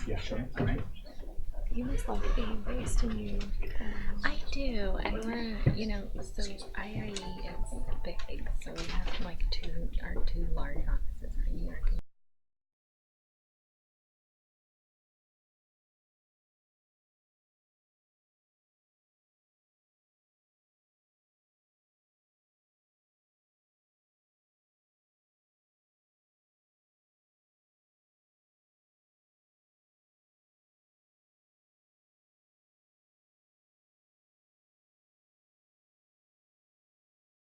Yeah, sure. All right. You must love being based in New York. I do, and we're, so IIE is big, so we have like our two large offices are in New York.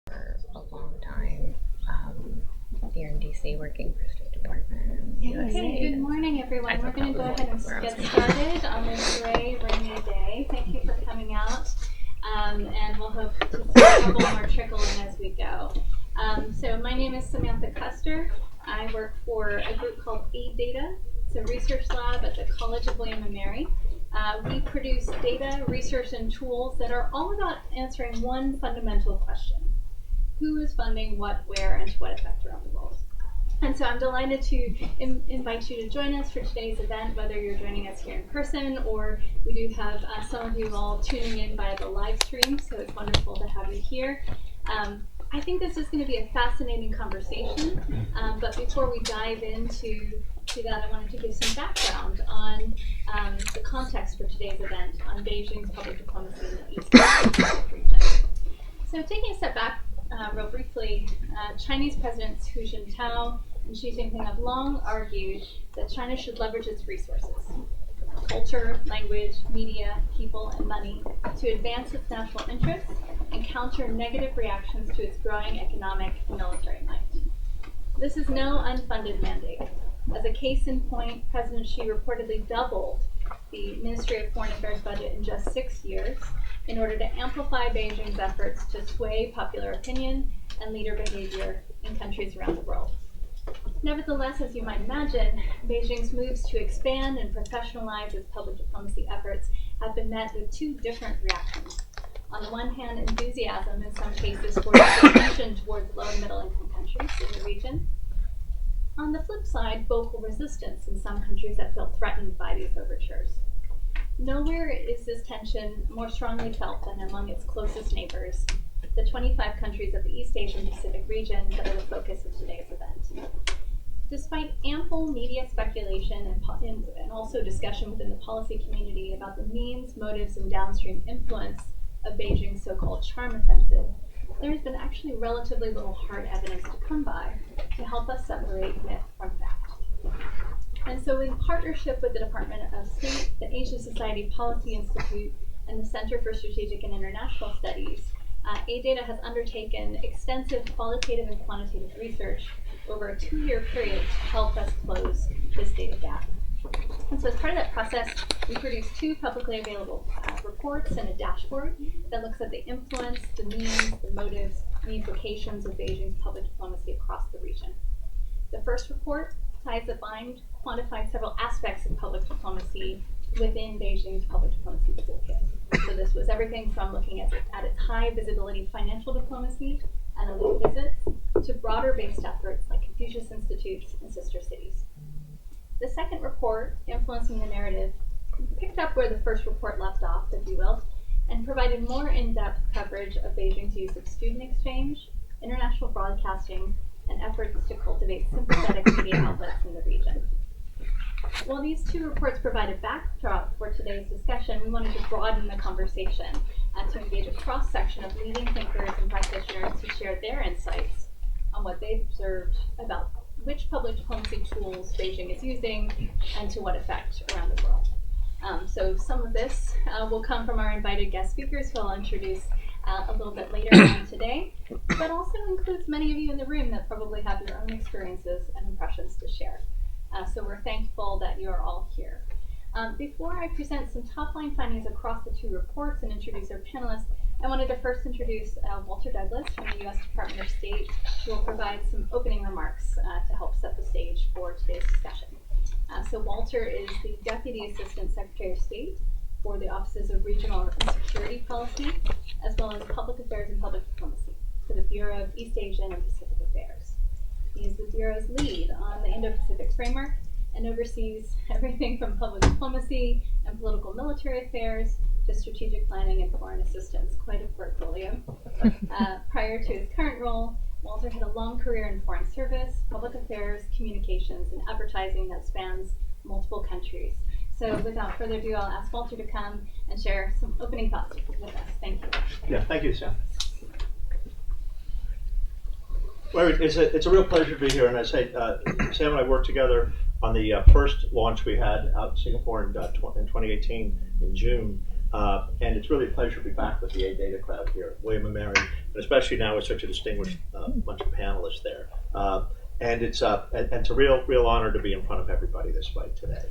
For a long time, here in DC, working for State Department. Okay, good morning, everyone. We're going to go ahead and get started on this gray, rainy day. Thank you for coming out, and we'll hope to see a couple more trickle in as we go. So my name is Samantha Custer. I work for a group called AData. It's a research lab at the College of William & Mary. We produce data, research, and tools that are all about answering one fundamental question. Who is funding what, where, and to what effect around the world? And so I'm delighted to invite you to join us for today's event, whether you're joining us here in person or we do have some of you all tuning in via the live stream, so it's wonderful to have you here. I think this is going to be a fascinating conversation, but before we dive into that, I wanted to give some background on the context for today's event on Beijing's public diplomacy in the East Pacific region. So taking a step back, real briefly, Chinese Presidents Hu Jintao and Xi Jinping have long argued that China should leverage its resources, culture, language, media, people, and money, to advance its national interests and counter negative reactions to its growing economic and military might. This is no unfunded mandate. As a case in point, President Xi reportedly doubled the Ministry of Foreign Affairs budget in just 6 years in order to amplify Beijing's efforts to sway popular opinion and leader behavior in countries around the world. Nevertheless, as you might imagine, Beijing's moves to expand and professionalize its public diplomacy efforts have been met with two different reactions. On the one hand, enthusiasm in some cases for its attention towards low and middle income countries in the region. On the flip side, vocal resistance in some countries that feel threatened by these overtures. Nowhere is this tension more strongly felt than among its closest neighbors, the 25 countries of the East Asian Pacific region that are the focus of today's event. Despite ample media speculation and also discussion within the policy community about the means, motives, and downstream influence of Beijing's so-called charm offensive, there has been actually relatively little hard evidence to come by to help us separate myth from fact. And so in partnership with the Department of State, the Asia Society Policy Institute, and the Center for Strategic and International Studies, AData has undertaken extensive qualitative and quantitative research over a 2-year period to help us close this data gap. And so as part of that process, we produced 2 publicly available reports and a dashboard that looks at the influence, the means, the motives, and the implications of Beijing's public diplomacy across the region. The first report ties the bind, quantified several aspects of public diplomacy within Beijing's public diplomacy toolkit. So this was everything from looking at its high visibility financial diplomacy and elite visits to broader based efforts like Confucius Institutes and sister cities. The second report, Influencing the Narrative, picked up where the first report left off, if you will, and provided more in-depth coverage of Beijing's use of student exchange, international broadcasting, and efforts to cultivate sympathetic media outlets in the region. While these 2 reports provide a backdrop for today's discussion, we wanted to broaden the conversation to engage a cross-section of leading thinkers and practitioners who share their insights on what they've observed about which public diplomacy tools Beijing is using and to what effect around the world. So some of this will come from our invited guest speakers who I'll introduce a little bit later on today, but also includes many of you in the room that probably have your own experiences and impressions to share. So we're thankful that you are all here. Before I present some top-line findings across the 2 reports and introduce our panelists, I wanted to first introduce Walter Douglas from the U.S. Department of State, who will provide some opening remarks to help set the stage for today's discussion. So Walter is the Deputy Assistant Secretary of State for the Offices of Regional and Security Policy, as well as Public Affairs and Public Diplomacy for the Bureau of East Asian and Pacific Affairs. He is the Bureau's lead on the Indo-Pacific Framework and oversees everything from public diplomacy and political military affairs to strategic planning and foreign assistance. Quite a portfolio. Prior to his current role, Walter had a long career in foreign service, public affairs, communications, and advertising that spans multiple countries. So without further ado, I'll ask Walter to come and share some opening thoughts with us. Thank you. Yeah, thank you, Sam. Well, it's a real pleasure to be here, and I say Sam and I worked together on the first launch we had out in Singapore in 2018 in June, and it's really a pleasure to be back with the A-Data crowd here, William and Mary, and especially now with such a distinguished bunch of panelists there. And it's a real honor to be in front of everybody this way today.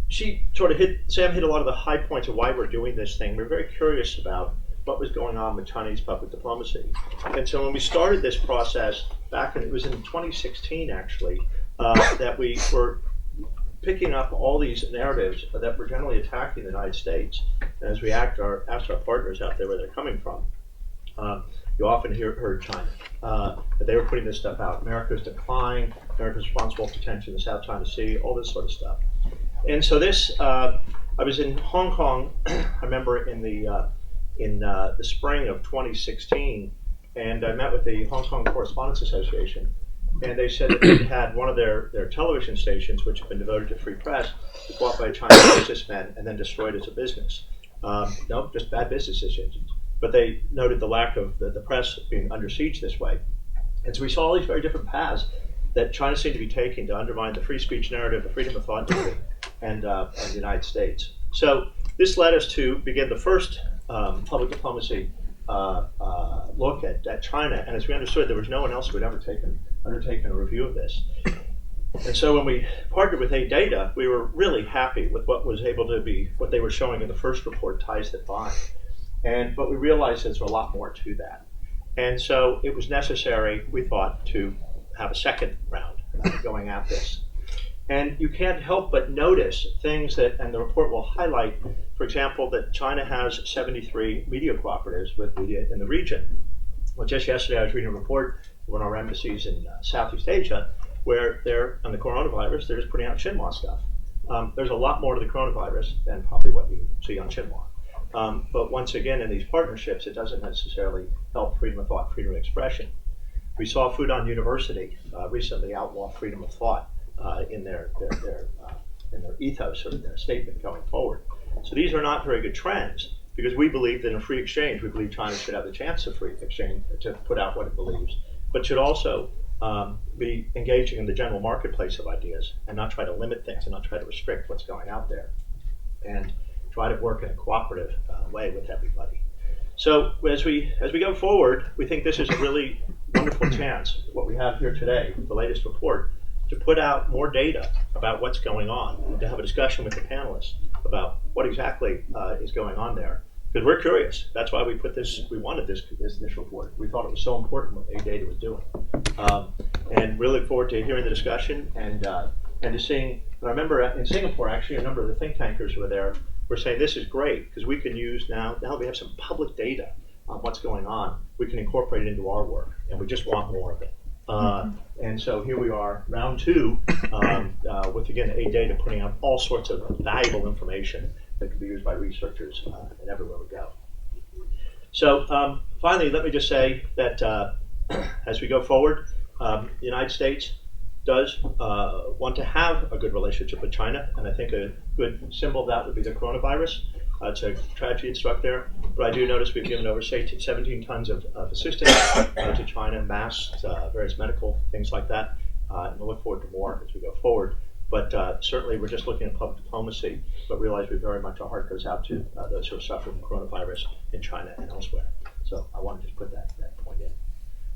Sam hit a lot of the high points of why we're doing this thing. We're very curious about what was going on with Chinese public diplomacy. And so when we started this process it was in 2016 actually, that we were picking up all these narratives that were generally attacking the United States. And as we asked our partners out there where they're coming from, you often heard China, that they were putting this stuff out. America's decline, America's responsible for tension in the South China Sea, all this sort of stuff. And so I was in Hong Kong, I remember in the spring of 2016, and I met with the Hong Kong Correspondents Association, and they said that they had one of their television stations, which had been devoted to free press, was bought by a Chinese businessman and then destroyed as a business. No, just bad business decisions. But they noted the lack of the press being under siege this way. And so we saw all these very different paths that China seemed to be taking to undermine the free speech narrative, the freedom of thought narrative, and the United States. So this led us to begin the first public diplomacy look at China. And as we understood, there was no one else who had ever undertaken a review of this. And so when we partnered with A-Data, we were really happy with what was able to be, what they were showing in the first report, Ties That Bind. But we realized there's a lot more to that. And so it was necessary, we thought, to have a second round going at this. And you can't help but notice things that, and the report will highlight, for example, that China has 73 media cooperatives with media in the region. Well, just yesterday I was reading a report from one of our embassies in Southeast Asia, where they're, on the coronavirus, they're just putting out Xinhua stuff. There's a lot more to the coronavirus than probably what you see on Xinhua. But once again, in these partnerships, it doesn't necessarily help freedom of thought, freedom of expression. We saw Fudan University recently outlaw freedom of thought in their ethos or their statement going forward. So these are not very good trends, because we believe that in a free exchange, we believe China should have the chance of free exchange to put out what it believes, but should also be engaging in the general marketplace of ideas and not try to limit things and not try to restrict what's going out there, and try to work in a cooperative way with everybody. So as we go forward, we think this is a really wonderful chance, what we have here today, the latest report, to put out more data about what's going on, and to have a discussion with the panelists about what exactly is going on there. Because we're curious. That's why we wanted this report. We thought it was so important what A-Data was doing. And we look forward to hearing the discussion and to seeing, and I remember in Singapore, actually, a number of the think tankers who were there were saying this is great, because we can use now we have some public data on what's going on, we can incorporate it into our work, and we just want more of it. And so here we are, round two, with again A-Data putting out all sorts of valuable information that can be used by researchers and everywhere we go. So finally, let me just say that as we go forward, the United States does want to have a good relationship with China, and I think a good symbol of that would be the coronavirus. It's a tragedy that struck there, but I do notice we've given over 17 tons of assistance to China, masks, various medical things like that, and we'll look forward to more as we go forward. But certainly we're just looking at public diplomacy, but realize we very much, our heart goes out to those who are suffering from coronavirus in China and elsewhere. So I wanted to put that point in.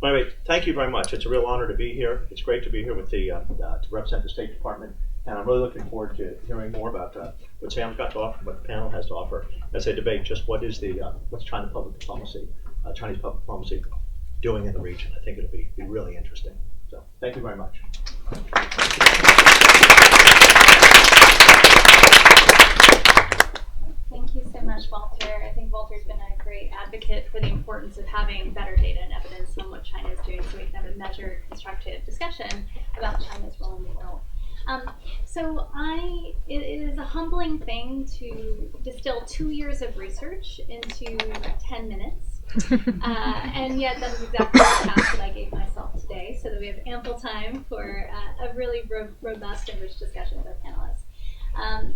Well, anyway, thank you very much. It's a real honor to be here. It's great to be here with to represent the State Department, and I'm really looking forward to hearing more about what Sam's got to offer, what the panel has to offer, as they debate just what is what's China public diplomacy, Chinese public diplomacy doing in the region. I think it'll be really interesting. So thank you very much. Thank you so much. much, Walter. I think Walter's been a great advocate for the importance of having better data and evidence on what China is doing so we can have a measured, constructive discussion about China's role in the world. It is a humbling thing to distill 2 years of research into 10 minutes. And yet that is exactly the task that I gave myself today, so that we have ample time for a really robust and rich discussion with our panelists.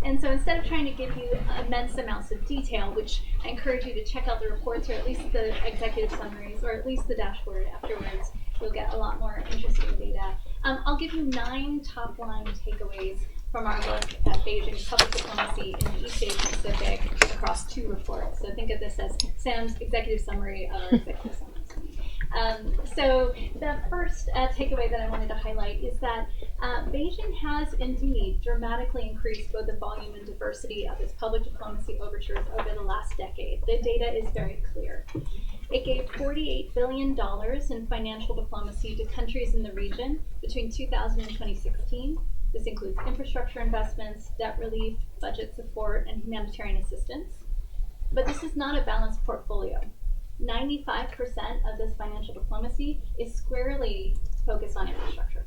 And so instead of trying to give you immense amounts of detail, which I encourage you to check out the reports or at least the executive summaries or at least the dashboard afterwards, you'll get a lot more interesting data. I'll give you 9 top-line takeaways from our look at Beijing's public diplomacy in the East Asia Pacific across 2 reports. So think of this as Sam's executive summary of our executive summaries. So the first takeaway that I wanted to highlight is that Beijing has indeed dramatically increased both the volume and diversity of its public diplomacy overtures over the last decade. The data is very clear. It gave $48 billion in financial diplomacy to countries in the region between 2000 and 2016. This includes infrastructure investments, debt relief, budget support, and humanitarian assistance. But this is not a balanced portfolio. 95% of this financial diplomacy is squarely focused on infrastructure.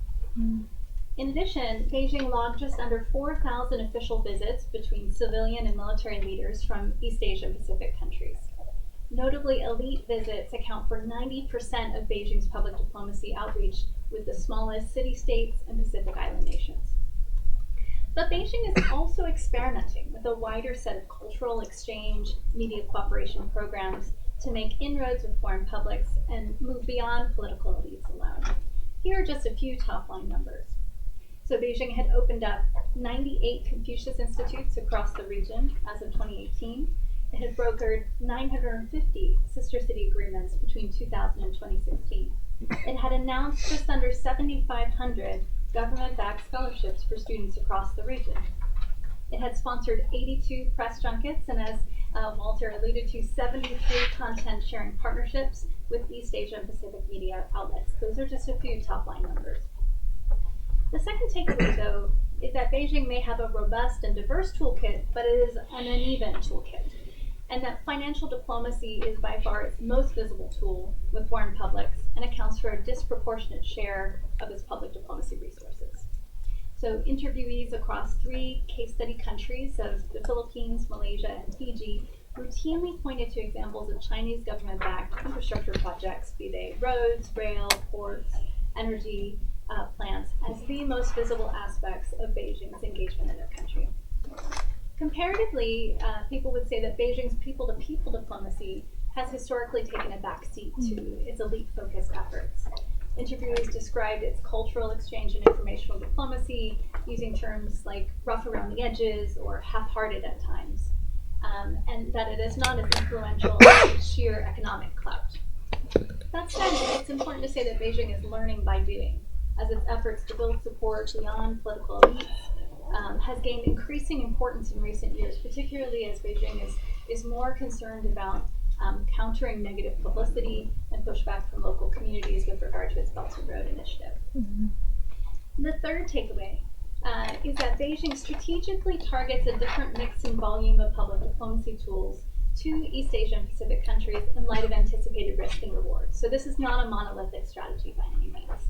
In addition, Beijing logged just under 4,000 official visits between civilian and military leaders from East Asia and Pacific countries. Notably, elite visits account for 90% of Beijing's public diplomacy outreach with the smallest city-states and Pacific Island nations. But Beijing is also experimenting with a wider set of cultural exchange, media cooperation programs to make inroads with foreign publics and move beyond political elites alone. Here are just a few top-line numbers. So Beijing had opened up 98 Confucius Institutes across the region as of 2018. It had brokered 950 sister city agreements between 2000 and 2016. It had announced just under 7,500 government-backed scholarships for students across the region. It had sponsored 82 press junkets and, as Walter alluded to, 73 content sharing partnerships with East Asia and Pacific media outlets. Those are just a few top-line numbers. The second takeaway, though, is that Beijing may have a robust and diverse toolkit, but it is an uneven toolkit, and that financial diplomacy is by far its most visible tool with foreign publics and accounts for a disproportionate share of its public diplomacy resources. So interviewees across 3 case study countries of the Philippines, Malaysia, and Fiji routinely pointed to examples of Chinese government-backed infrastructure projects, be they roads, rail, ports, energy, plants, as the most visible aspects of Beijing's engagement in their country. Comparatively, people would say that Beijing's people-to-people diplomacy has historically taken a backseat to its elite-focused efforts. Interviewers described its cultural exchange and informational diplomacy using terms like rough around the edges or half-hearted at times, and that it is not as influential as sheer economic clout. That said, it's important to say that Beijing is learning by doing, as its efforts to build support beyond political elites has gained increasing importance in recent years, particularly as Beijing is more concerned about countering negative publicity and pushback from local communities with regard to its Belt and Road Initiative. The third takeaway is that Beijing strategically targets a different mix and volume of public diplomacy tools to East Asia and Pacific countries in light of anticipated risk and reward. So this is not a monolithic strategy by any means.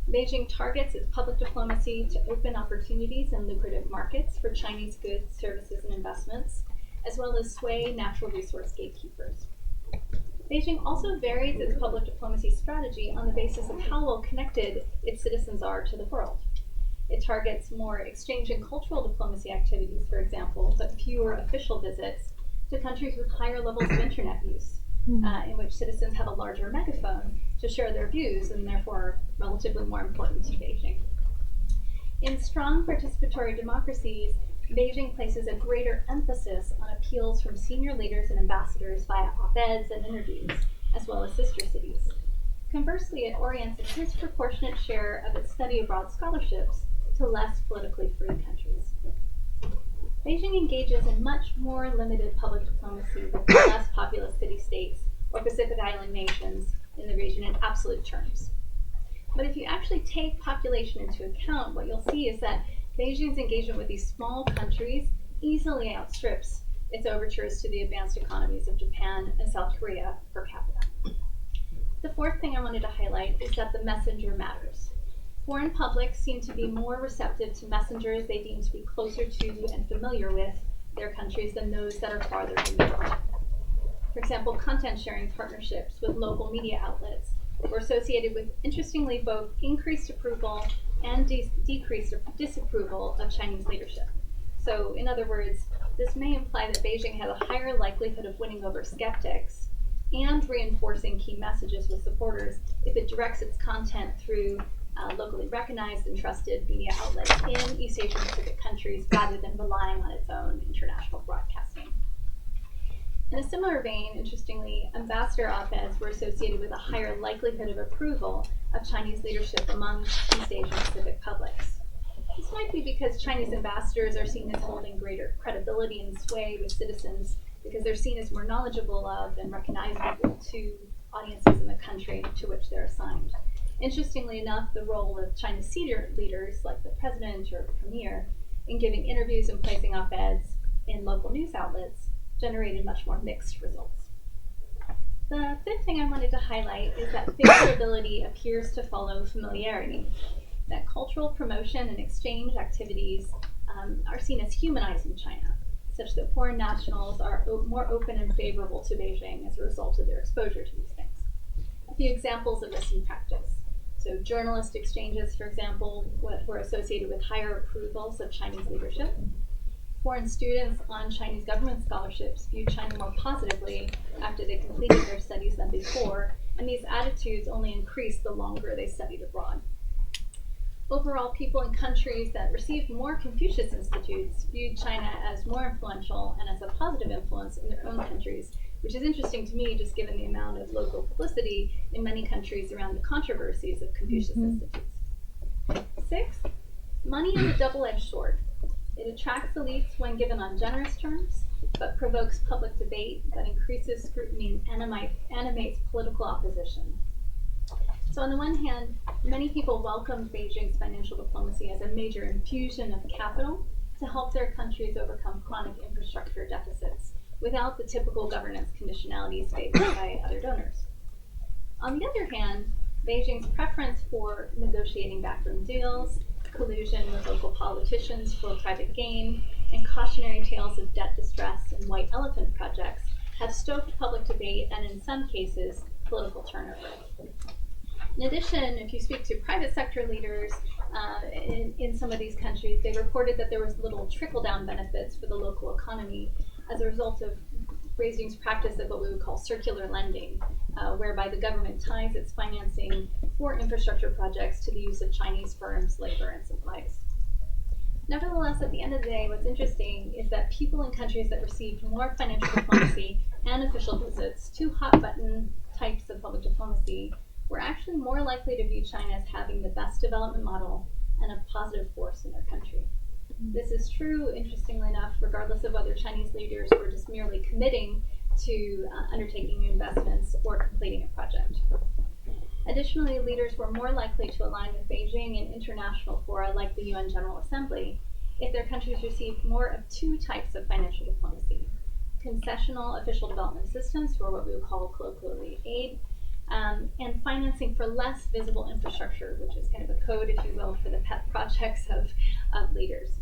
Beijing targets its public diplomacy to open opportunities in lucrative markets for Chinese goods, services, and investments, as well as sway natural resource gatekeepers. Beijing also varies its public diplomacy strategy on the basis of how well connected its citizens are to the world. It targets more exchange and cultural diplomacy activities, for example, but fewer official visits to countries with higher levels of internet use, in which citizens have a larger megaphone to share their views and therefore are relatively more important to Beijing. In strong participatory democracies, Beijing places a greater emphasis on appeals from senior leaders and ambassadors via op-eds and interviews, as well as sister cities. Conversely, it orients a disproportionate share of its study abroad scholarships to less politically free countries. Beijing engages in much more limited public diplomacy with less populous city-states or Pacific Island nations in the region in absolute terms. But if you actually take population into account, what you'll see is that Beijing's engagement with these small countries easily outstrips its overtures to the advanced economies of Japan and South Korea per capita. The fourth thing I wanted to highlight is that the messenger matters. Foreign publics seem to be more receptive to messengers they deem to be closer to and familiar with their countries than those that are farther removed. For example, content sharing partnerships with local media outlets were associated with, interestingly, both increased approval and decreased disapproval of Chinese leadership. So, in other words, this may imply that Beijing has a higher likelihood of winning over skeptics and reinforcing key messages with supporters if it directs its content through locally recognized and trusted media outlets in East Asian Pacific countries rather than relying on its own international broadcasting. In a similar vein, interestingly, ambassador op-eds were associated with a higher likelihood of approval of Chinese leadership among East Asian Pacific publics. This might be because Chinese ambassadors are seen as holding greater credibility and sway with citizens because they're seen as more knowledgeable of and recognizable to audiences in the country to which they're assigned. Interestingly enough, the role of Chinese senior leaders like the president or premier in giving interviews and placing op-eds in local news outlets generated much more mixed results. The fifth thing I wanted to highlight is that favorability appears to follow familiarity, that cultural promotion and exchange activities are seen as humanizing China, such that foreign nationals are more open and favorable to Beijing as a result of their exposure to these things. A few examples of this in practice. So journalist exchanges, for example, were associated with higher approvals of Chinese leadership. Foreign students on Chinese government scholarships viewed China more positively after they completed their studies than before, and these attitudes only increased the longer they studied abroad. Overall, people in countries that received more Confucius institutes viewed China as more influential and as a positive influence in their own countries, which is interesting to me just given the amount of local publicity in many countries around the controversies of Confucius institutes. Sixth, money is a double-edged sword. It attracts elites when given on generous terms, but provokes public debate that increases scrutiny and animates political opposition. So on the one hand, many people welcomed Beijing's financial diplomacy as a major infusion of capital to help their countries overcome chronic infrastructure deficits without the typical governance conditionalities faced by other donors. On the other hand, Beijing's preference for negotiating backroom deals, collusion with local politicians for private gain, and cautionary tales of debt distress and white elephant projects have stoked public debate and, in some cases, political turnover. In addition, if you speak to private sector leaders in some of these countries, they reported that there was little trickle-down benefits for the local economy as a result of Beijing's practice of what we would call circular lending, whereby the government ties its financing for infrastructure projects to the use of Chinese firms, labor, and supplies. Nevertheless, at the end of the day, what's interesting is that people in countries that received more financial diplomacy and official visits to hot-button types of public diplomacy were actually more likely to view China as having the best development model and a positive force in their country. This is true, interestingly enough, regardless of whether Chinese leaders were just merely committing to undertaking new investments or completing a project. Additionally, leaders were more likely to align with Beijing in international fora like the UN General Assembly if their countries received more of two types of financial diplomacy: concessional official development assistance, or what we would call colloquially aid, and financing for less visible infrastructure, which is kind of a code, if you will, for the pet projects of leaders.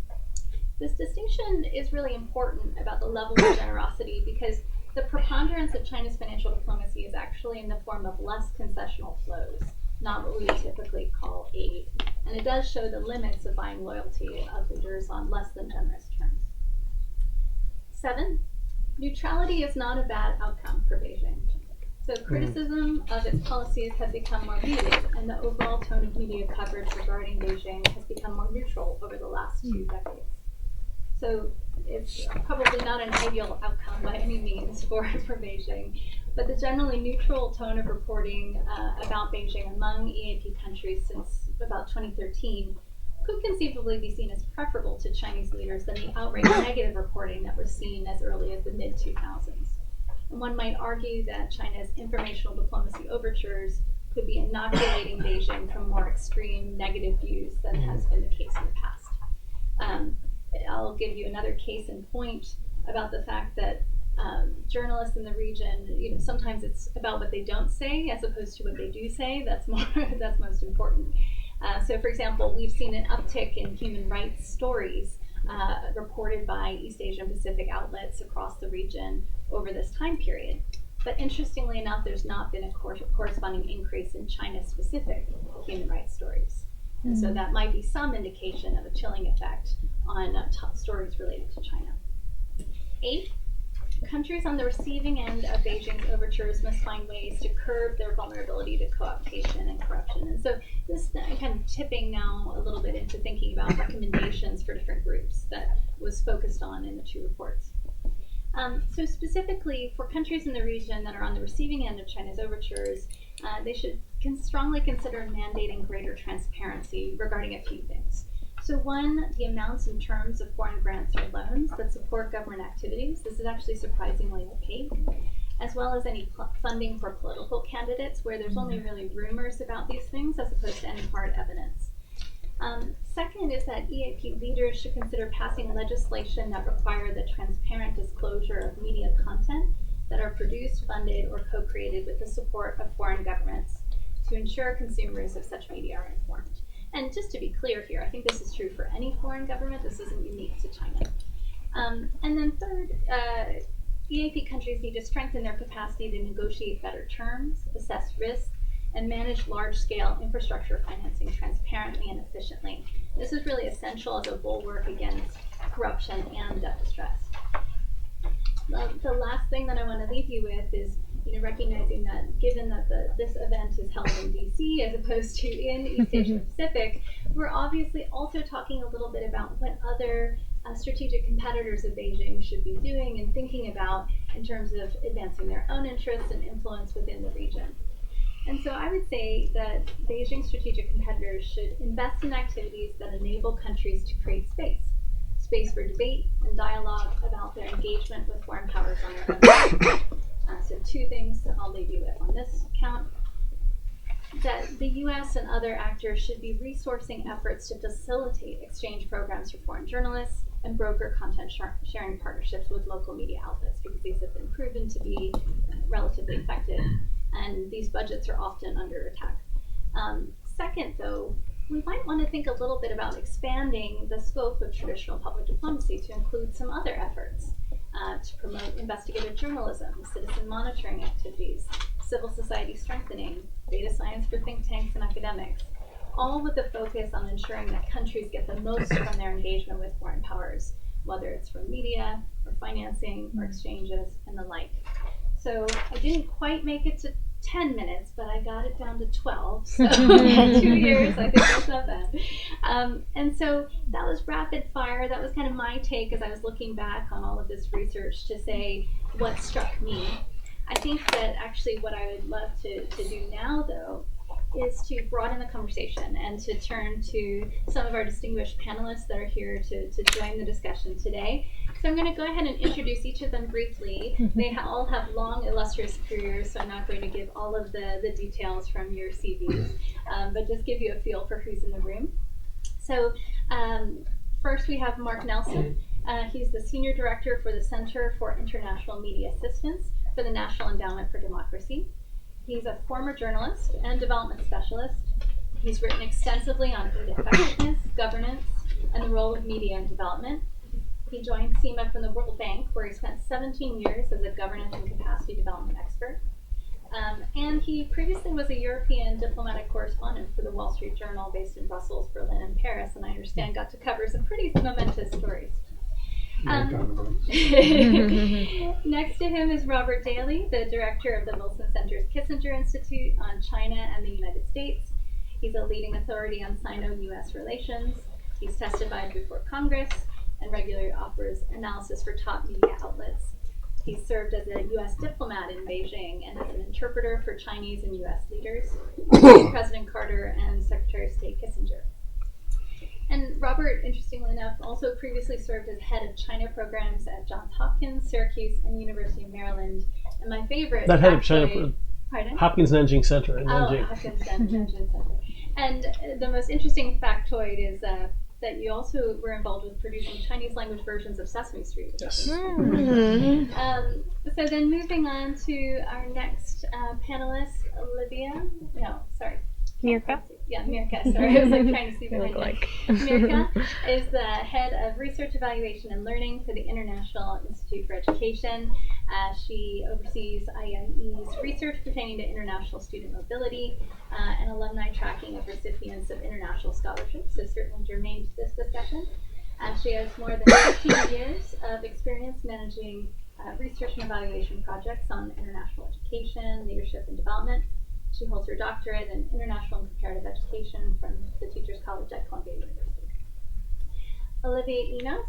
This distinction is really important about the level of generosity because the preponderance of China's financial diplomacy is actually in the form of less concessional flows, not what we would typically call aid. And it does show the limits of buying loyalty of leaders on less than generous terms. 7, neutrality is not a bad outcome for Beijing. So criticism of its policies has become more muted, and the overall tone of media coverage regarding Beijing has become more neutral over the last 2 decades. So it's probably not an ideal outcome by any means for Beijing, but the generally neutral tone of reporting about Beijing among EAP countries since about 2013 could conceivably be seen as preferable to Chinese leaders than the outright negative reporting that was seen as early as the mid-2000s. And one might argue that China's informational diplomacy overtures could be inoculating Beijing from more extreme negative views than has been the case in the past. I'll give you another case in point. about the fact that journalists in the region, sometimes it's about what they don't say as opposed to what they do say. That's that's most important. So, for example, we've seen an uptick in human rights stories reported by East Asian Pacific outlets across the region over this time period. But interestingly enough, there's not been a corresponding increase in China-specific human rights stories. And so that might be some indication of a chilling effect on stories related to China. 8, countries on the receiving end of Beijing's overtures must find ways to curb their vulnerability to co-optation and corruption. And so this is kind of tipping now a little bit into thinking about recommendations for different groups that was focused on in the 2 reports. So specifically for countries in the region that are on the receiving end of China's overtures, they should strongly consider mandating greater transparency regarding a few things. So 1, the amounts and terms of foreign grants or loans that support government activities. This is actually surprisingly opaque, as well as any funding for political candidates where there's only really rumors about these things as opposed to any hard evidence. Second is that EAP leaders should consider passing legislation that require the transparent disclosure of media content that are produced, funded, or co-created with the support of foreign governments to ensure consumers of such media are informed. And just to be clear here, I think this is true for any foreign government. This isn't unique to China. And then third, EAP countries need to strengthen their capacity to negotiate better terms, assess risk, and manage large-scale infrastructure financing transparently and efficiently. This is really essential as a bulwark against corruption and debt distress. The last thing that I want to leave you with is recognizing that given that this event is held in DC as opposed to in East Asia Pacific, we're obviously also talking a little bit about what other strategic competitors of Beijing should be doing and thinking about in terms of advancing their own interests and influence within the region. And so I would say that Beijing strategic competitors should invest in activities that enable countries to create space for debate and dialogue about their engagement with foreign powers on their own. So 2 things that I'll leave you with on this count. That the US and other actors should be resourcing efforts to facilitate exchange programs for foreign journalists and broker content sharing partnerships with local media outlets, because these have been proven to be relatively effective, and these budgets are often under attack. Second, though, we might want to think a little bit about expanding the scope of traditional public diplomacy to include some other efforts to promote investigative journalism, citizen monitoring activities, civil society strengthening, data science for think tanks and academics, all with a focus on ensuring that countries get the most from their engagement with foreign powers, whether it's from media or financing or exchanges and the like. So I didn't quite make it to 10 minutes, but I got it down to 12. So 2 years, I think that's not bad. And so that was rapid fire. That was kind of my take as I was looking back on all of this research to say what struck me. I think that actually what I would love to do now, though, is to broaden the conversation and to turn to some of our distinguished panelists that are here to join the discussion today. So I'm going to go ahead and introduce each of them briefly. They all have long, illustrious careers, so I'm not going to give all of the details from your CVs, but just give you a feel for who's in the room. So first we have Mark Nelson. He's the Senior Director for the Center for International Media Assistance for the National Endowment for Democracy. He's a former journalist and development specialist. He's written extensively on aid effectiveness, governance, and the role of media in development. He joined SEMA from the World Bank, where he spent 17 years as a governance and capacity development expert. And he previously was a European diplomatic correspondent for the Wall Street Journal based in Brussels, Berlin, and Paris, and I understand got to cover some pretty momentous stories. Next to him is Robert Daly, the director of the Wilson Center's Kissinger Institute on China and the United States. He's a leading authority on Sino-US relations. He's testified before Congress and regularly offers analysis for top media outlets. He's served as a U.S. diplomat in Beijing and as an interpreter for Chinese and U.S. leaders, President Carter and Secretary of State Kissinger. And Robert, interestingly enough, also previously served as head of China programs at Johns Hopkins, Syracuse, and University of Maryland. And my favorite... That head of China... Pardon? Hopkins Nanjing Center in Nanjing. Oh, Hopkins Nanjing Center. And the most interesting factoid is that you also were involved with producing Chinese language versions of Sesame Street. Yes. So then moving on to our next panelist, Olivia. No, sorry. Mirka? Yeah, Mirka. Sorry, I was like trying to see the Look like. Mirka is the head of research evaluation and learning for the International Institute for Education. She oversees IIE's research pertaining to international student mobility and alumni tracking of recipients of international scholarships, so certainly germane to this discussion. She has more than 15 years of experience managing research and evaluation projects on international education, leadership, and development. She holds her doctorate in international and comparative education from the Teachers College at Columbia University. Olivia Enos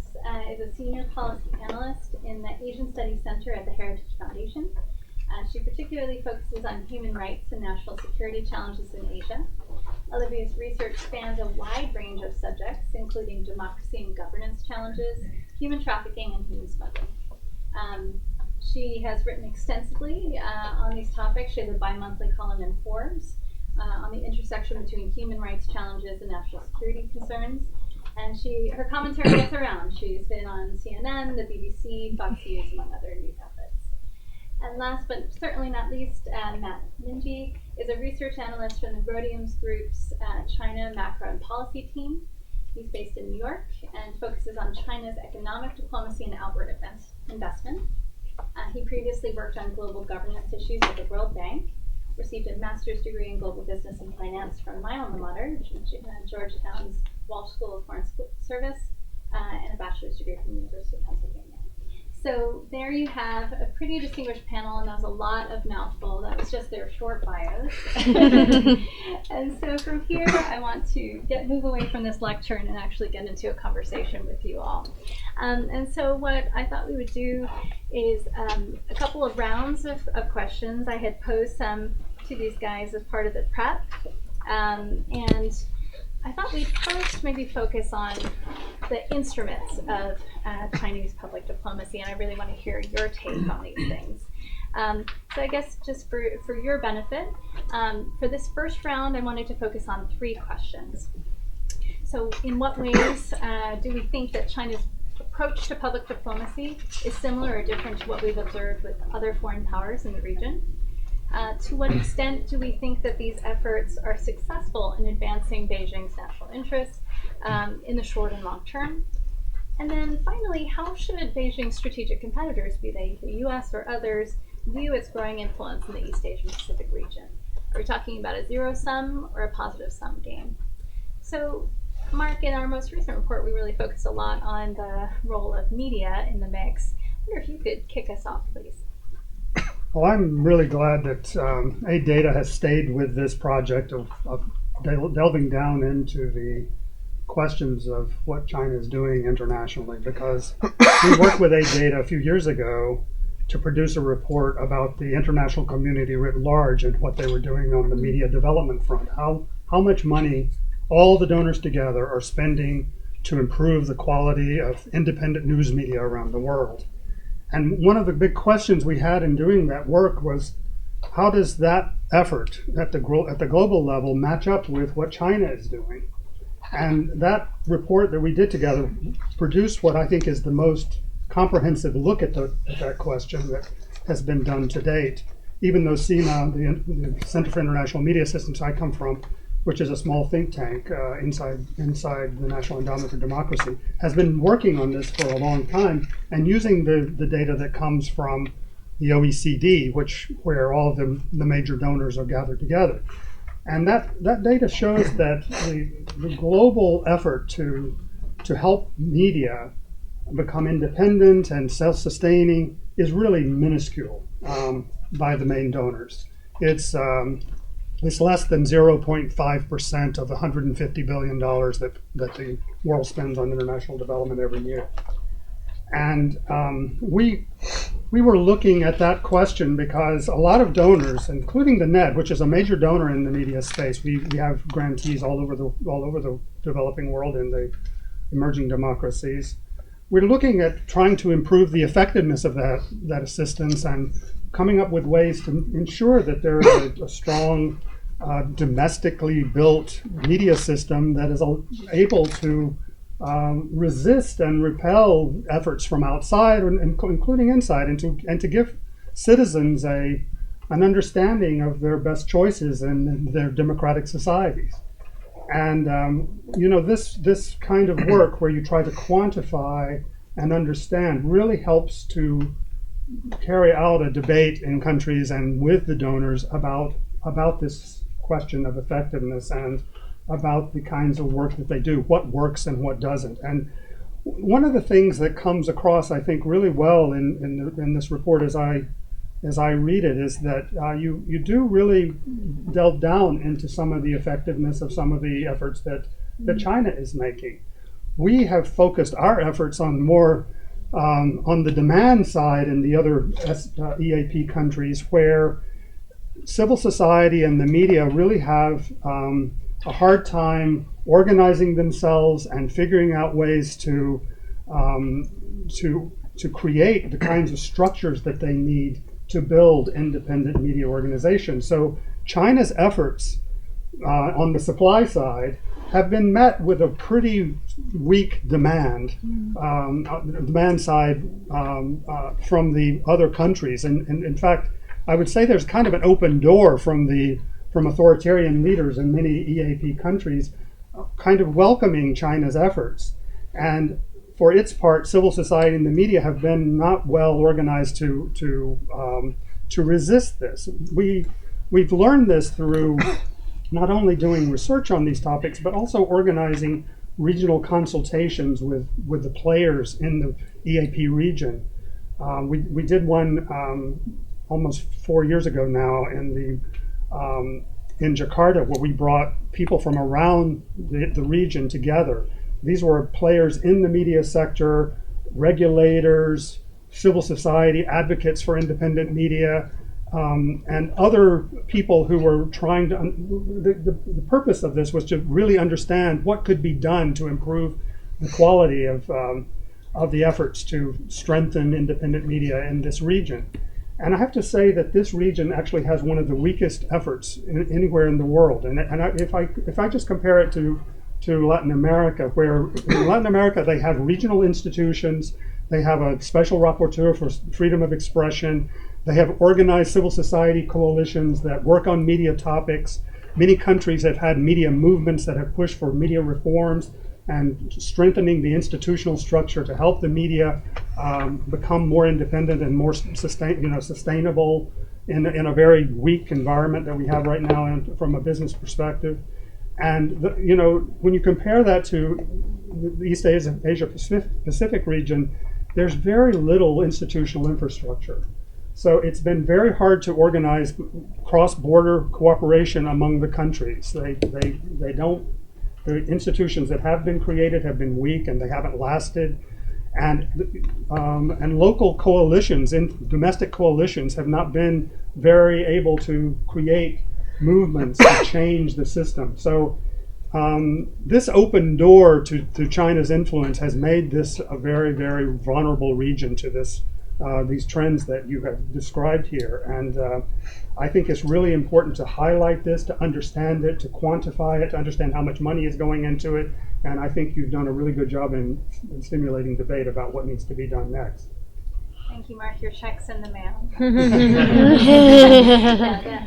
is a senior policy analyst in the Asian Studies Center at the Heritage Foundation. She particularly focuses on human rights and national security challenges in Asia. Olivia's research spans a wide range of subjects, including democracy and governance challenges, human trafficking, and human smuggling. She has written extensively on these topics. She has a bi-monthly column in Forbes on the intersection between human rights challenges and national security concerns. And her commentary gets around. She's been on CNN, the BBC, Fox News, among other news outlets. And last but certainly not least, Matt Minji is a research analyst from the Rhodiums Group's China Macro and Policy team. He's based in New York and focuses on China's economic diplomacy and outward investment. He previously worked on global governance issues at the World Bank, received a master's degree in global business and finance from my alma mater, Georgetown's Walsh School of Foreign Service, and a bachelor's degree from the University of Pennsylvania. So there you have a pretty distinguished panel, and that was a lot of mouthful. That was just their short bios. And so from here, I want to move away from this lecture and actually get into a conversation with you all. And so what I thought we would do is a couple of rounds of questions. I had posed some to these guys as part of the prep. And I thought we'd first maybe focus on the instruments of Chinese public diplomacy, and I really want to hear your take on these things. So I guess just for your benefit, for this first round, I wanted to focus on 3 questions. So in what ways do we think that China's approach to public diplomacy is similar or different to what we've observed with other foreign powers in the region? To what extent do we think that these efforts are successful in advancing Beijing's national interests in the short and long term? And then finally, how should Beijing's strategic competitors, be they the US or others, view its growing influence in the East Asian Pacific region? Are we talking about a zero-sum or a positive-sum game? So, Mark, in our most recent report, we really focused a lot on the role of media in the mix. I wonder if you could kick us off, please. Well, I'm really glad that A-Data has stayed with this project of delving down into the questions of what China is doing internationally, because we worked with A-Data a few years ago to produce a report about the international community writ large and what they were doing on the media development front, how much money all the donors together are spending to improve the quality of independent news media around the world. And one of the big questions we had in doing that work was, how does that effort at the global level match up with what China is doing? And that report that we did together produced what I think is the most comprehensive look at that question that has been done to date. Even though CIMA, the Center for International Media Systems I come from, which is a small think tank inside the National Endowment for Democracy, has been working on this for a long time and using the data that comes from the OECD, where all of the major donors are gathered together. And that data shows that the global effort to help media become independent and self-sustaining is really minuscule by the main donors. It's less than 0.5% of the $150 billion that the world spends on international development every year. And we were looking at that question because a lot of donors, including the NED, which is a major donor in the media space, we have grantees all over the developing world and the emerging democracies. We're looking at trying to improve the effectiveness of that assistance and coming up with ways to ensure that there is a strong domestically built media system that is able to resist and repel efforts from outside, including inside, and to give citizens an understanding of their best choices in their democratic societies. And this kind of work where you try to quantify and understand really helps to carry out a debate in countries and with the donors about this question of effectiveness and about the kinds of work that they do, what works and what doesn't. And one of the things that comes across, I think, really well in this report as I read it is that you do really delve down into some of the effectiveness of some of the efforts that China is making. We have focused our efforts on more on the demand side in the other EAP countries, where civil society and the media really have a hard time organizing themselves and figuring out ways to create the kinds of structures that they need to build independent media organizations. So China's efforts on the supply side have been met with a pretty weak demand side from the other countries. And in fact, I would say there's kind of an open door from authoritarian leaders in many EAP countries, kind of welcoming China's efforts. And for its part, civil society and the media have been not well organized to resist this. We've learned this through not only doing research on these topics, but also organizing regional consultations with the players in the EAP region. We did one almost 4 years ago now in Jakarta, where we brought people from around the region together. These were players in the media sector, regulators, civil society, advocates for independent media, and other people who were trying to. The purpose of this was to really understand what could be done to improve the quality of the efforts to strengthen independent media in this region. And I have to say that this region actually has one of the weakest efforts anywhere in the world. And if I just compare it to Latin America, where in Latin America they have regional institutions, they have a special rapporteur for freedom of expression, they have organized civil society coalitions that work on media topics. Many countries have had media movements that have pushed for media reforms and strengthening the institutional structure to help the media become more independent and more sustainable in a very weak environment that we have right now from a business perspective. And when you compare that to the East Asia Pacific region, there's very little institutional infrastructure. So it's been very hard to organize cross-border cooperation among the countries. They don't. The institutions that have been created have been weak and they haven't lasted. And local coalitions, domestic coalitions, have not been very able to create movements to change the system. So this open door to China's influence has made this a very, very vulnerable region to these trends that you have described here. And I think it's really important to highlight this, to understand it, to quantify it, to understand how much money is going into it. And I think you've done a really good job in stimulating debate about what needs to be done next. Thank you, Mark. Your check's in the mail.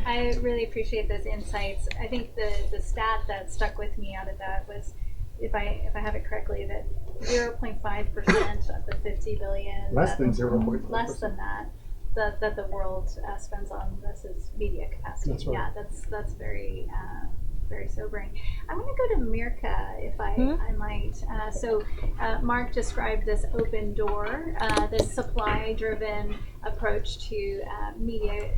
I really appreciate those insights. I think the stat that stuck with me out of that was, if I have it correctly, that 0.5% of the 50 billion, less than 0.5%, less than that the world spends on this is media capacity. That's right. Yeah, that's very very sobering. I want to go to Mirka, if I might. So Mark described this open door, this supply-driven approach to media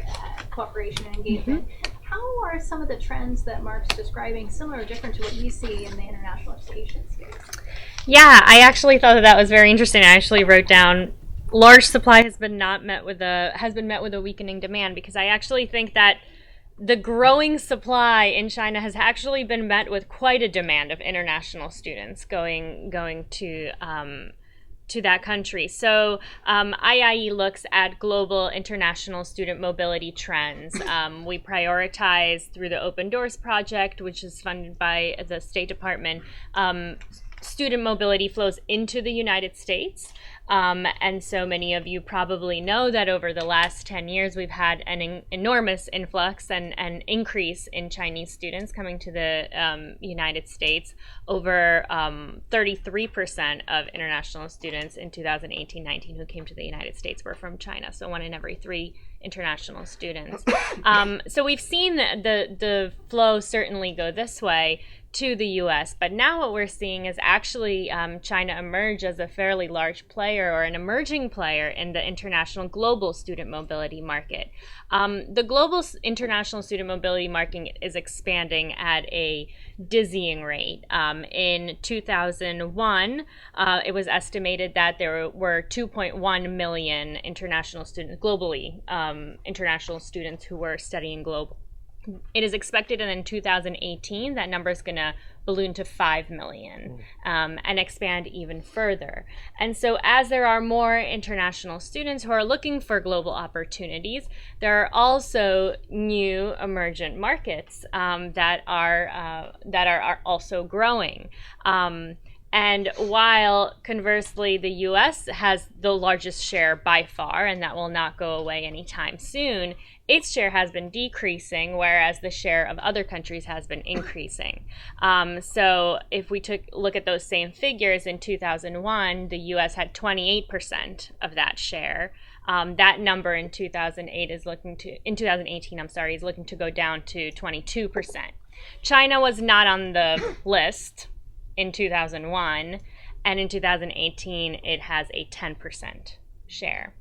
cooperation and engagement. How are some of the trends that Mark's describing similar or different to what you see in the international education space? Yeah, I actually thought that was very interesting. I actually wrote down large supply has been met with a weakening demand, because I actually think that the growing supply in China has actually been met with quite a demand of international students going to that country. So IIE looks at global international student mobility trends. We prioritize through the Open Doors Project, which is funded by the State Department, student mobility flows into the United States. And so many of you probably know that over the last 10 years, we've had an enormous influx and increase in Chinese students coming to the United States. Over 33% of international students in 2018-19 who came to the United States were from China. So 1 in every 3 international students. So we've seen the flow certainly go this way to the U.S. But now what we're seeing is actually China emerge as a fairly large player or an emerging player in the international global student mobility market. The global international student mobility market is expanding at a dizzying rate. In 2001, it was estimated that there were 2.1 million international students globally, international students who were studying global. It is expected that in 2018 that number is going to balloon to 5 million and expand even further. And so as there are more international students who are looking for global opportunities, there are also new emergent markets that are also growing. And while conversely the US has the largest share by far, and that will not go away anytime soon, its share has been decreasing, whereas the share of other countries has been increasing. So if we look at those same figures in 2001, the US had 28% of that share. That number in 2018 is looking to go down to 22%. China was not on the list in 2001, and in 2018 it has a 10% share.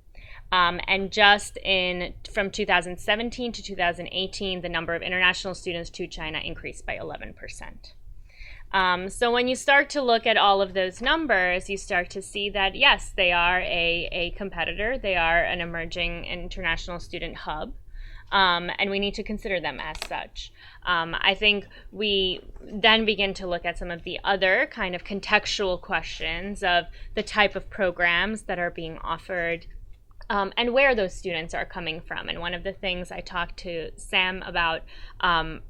And just from 2017 to 2018, the number of international students to China increased by 11%. So when you start to look at all of those numbers, you start to see that, yes, they are a competitor. They are an emerging international student hub. And we need to consider them as such. I think we then begin to look at some of the other kind of contextual questions of the type of programs that are being offered and where those students are coming from. And one of the things I talked to Sam about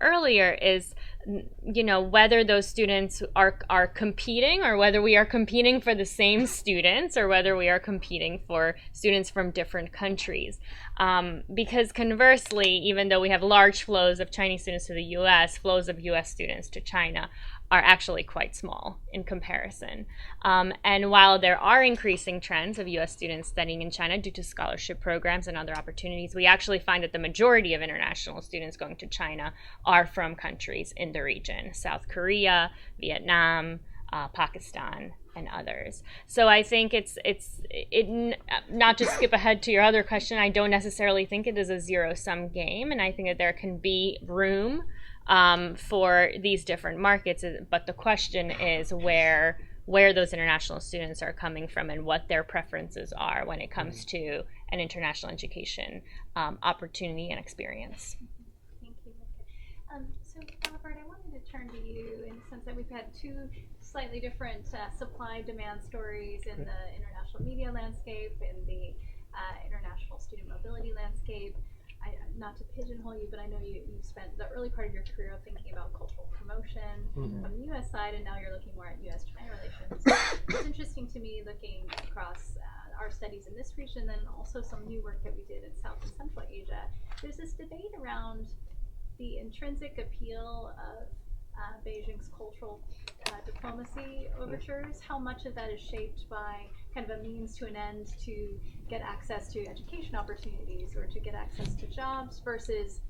earlier is, whether those students are competing, or whether we are competing for the same students, or whether we are competing for students from different countries. Because conversely, even though we have large flows of Chinese students to the US, flows of US students to China are actually quite small in comparison. And while there are increasing trends of US students studying in China due to scholarship programs and other opportunities, we actually find that the majority of international students going to China are from countries in the region: South Korea, Vietnam, Pakistan, and others. So I think it's not to skip ahead to your other question, I don't necessarily think it is a zero-sum game, and I think that there can be room for these different markets, but the question is where those international students are coming from and what their preferences are when it comes to an international education opportunity and experience. Thank you. So Robert, I wanted to turn to you in the sense that we've had 2 slightly different supply-demand stories in the international media landscape, in the international student mobility landscape. Not to pigeonhole you, but I know you spent the early part of your career thinking about cultural promotion from the U.S. side, and now you're looking more at U.S.-China relations. It's interesting to me looking across our studies in this region, and also some new work that we did in South and Central Asia. There's this debate around the intrinsic appeal of Beijing's cultural diplomacy overtures. How much of that is shaped by kind of a means to an end to get access to education opportunities or to get access to jobs, versus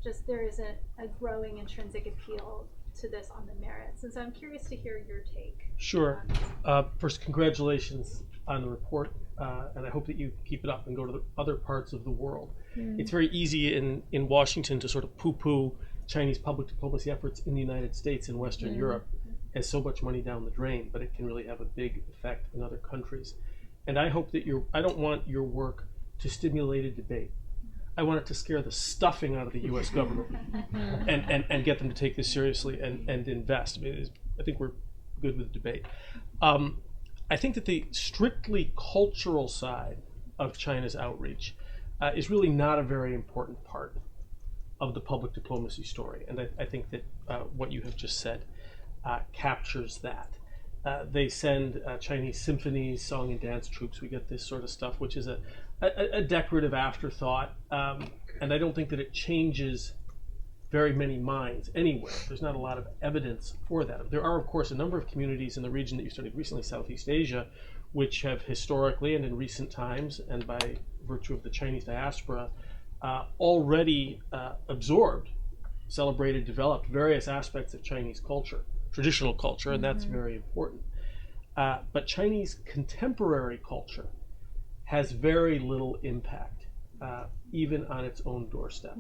just there is a growing intrinsic appeal to this on the merits. And so I'm curious to hear your take. Sure. First, congratulations on the report, and I hope that you keep it up and go to the other parts of the world. It's very easy in Washington to sort of poo-poo Chinese public diplomacy efforts in the United States and Western Europe as so much money down the drain, but it can really have a big effect in other countries. And I hope that I don't want your work to stimulate a debate. I want it to scare the stuffing out of the U.S. government and get them to take this seriously and invest. I think we're good with debate. I think that the strictly cultural side of China's outreach is really not a very important part of the public diplomacy story. And I think that what you have just said captures that. They send Chinese symphonies, song and dance troops. We get this sort of stuff, which is a decorative afterthought. And I don't think that it changes very many minds anywhere. There's not a lot of evidence for that. There are, of course, a number of communities in the region that you studied recently, Southeast Asia, which have historically and in recent times, and by virtue of the Chinese diaspora, already absorbed, celebrated, developed various aspects of Chinese culture, traditional culture, and that's very important. But Chinese contemporary culture has very little impact, even on its own doorstep.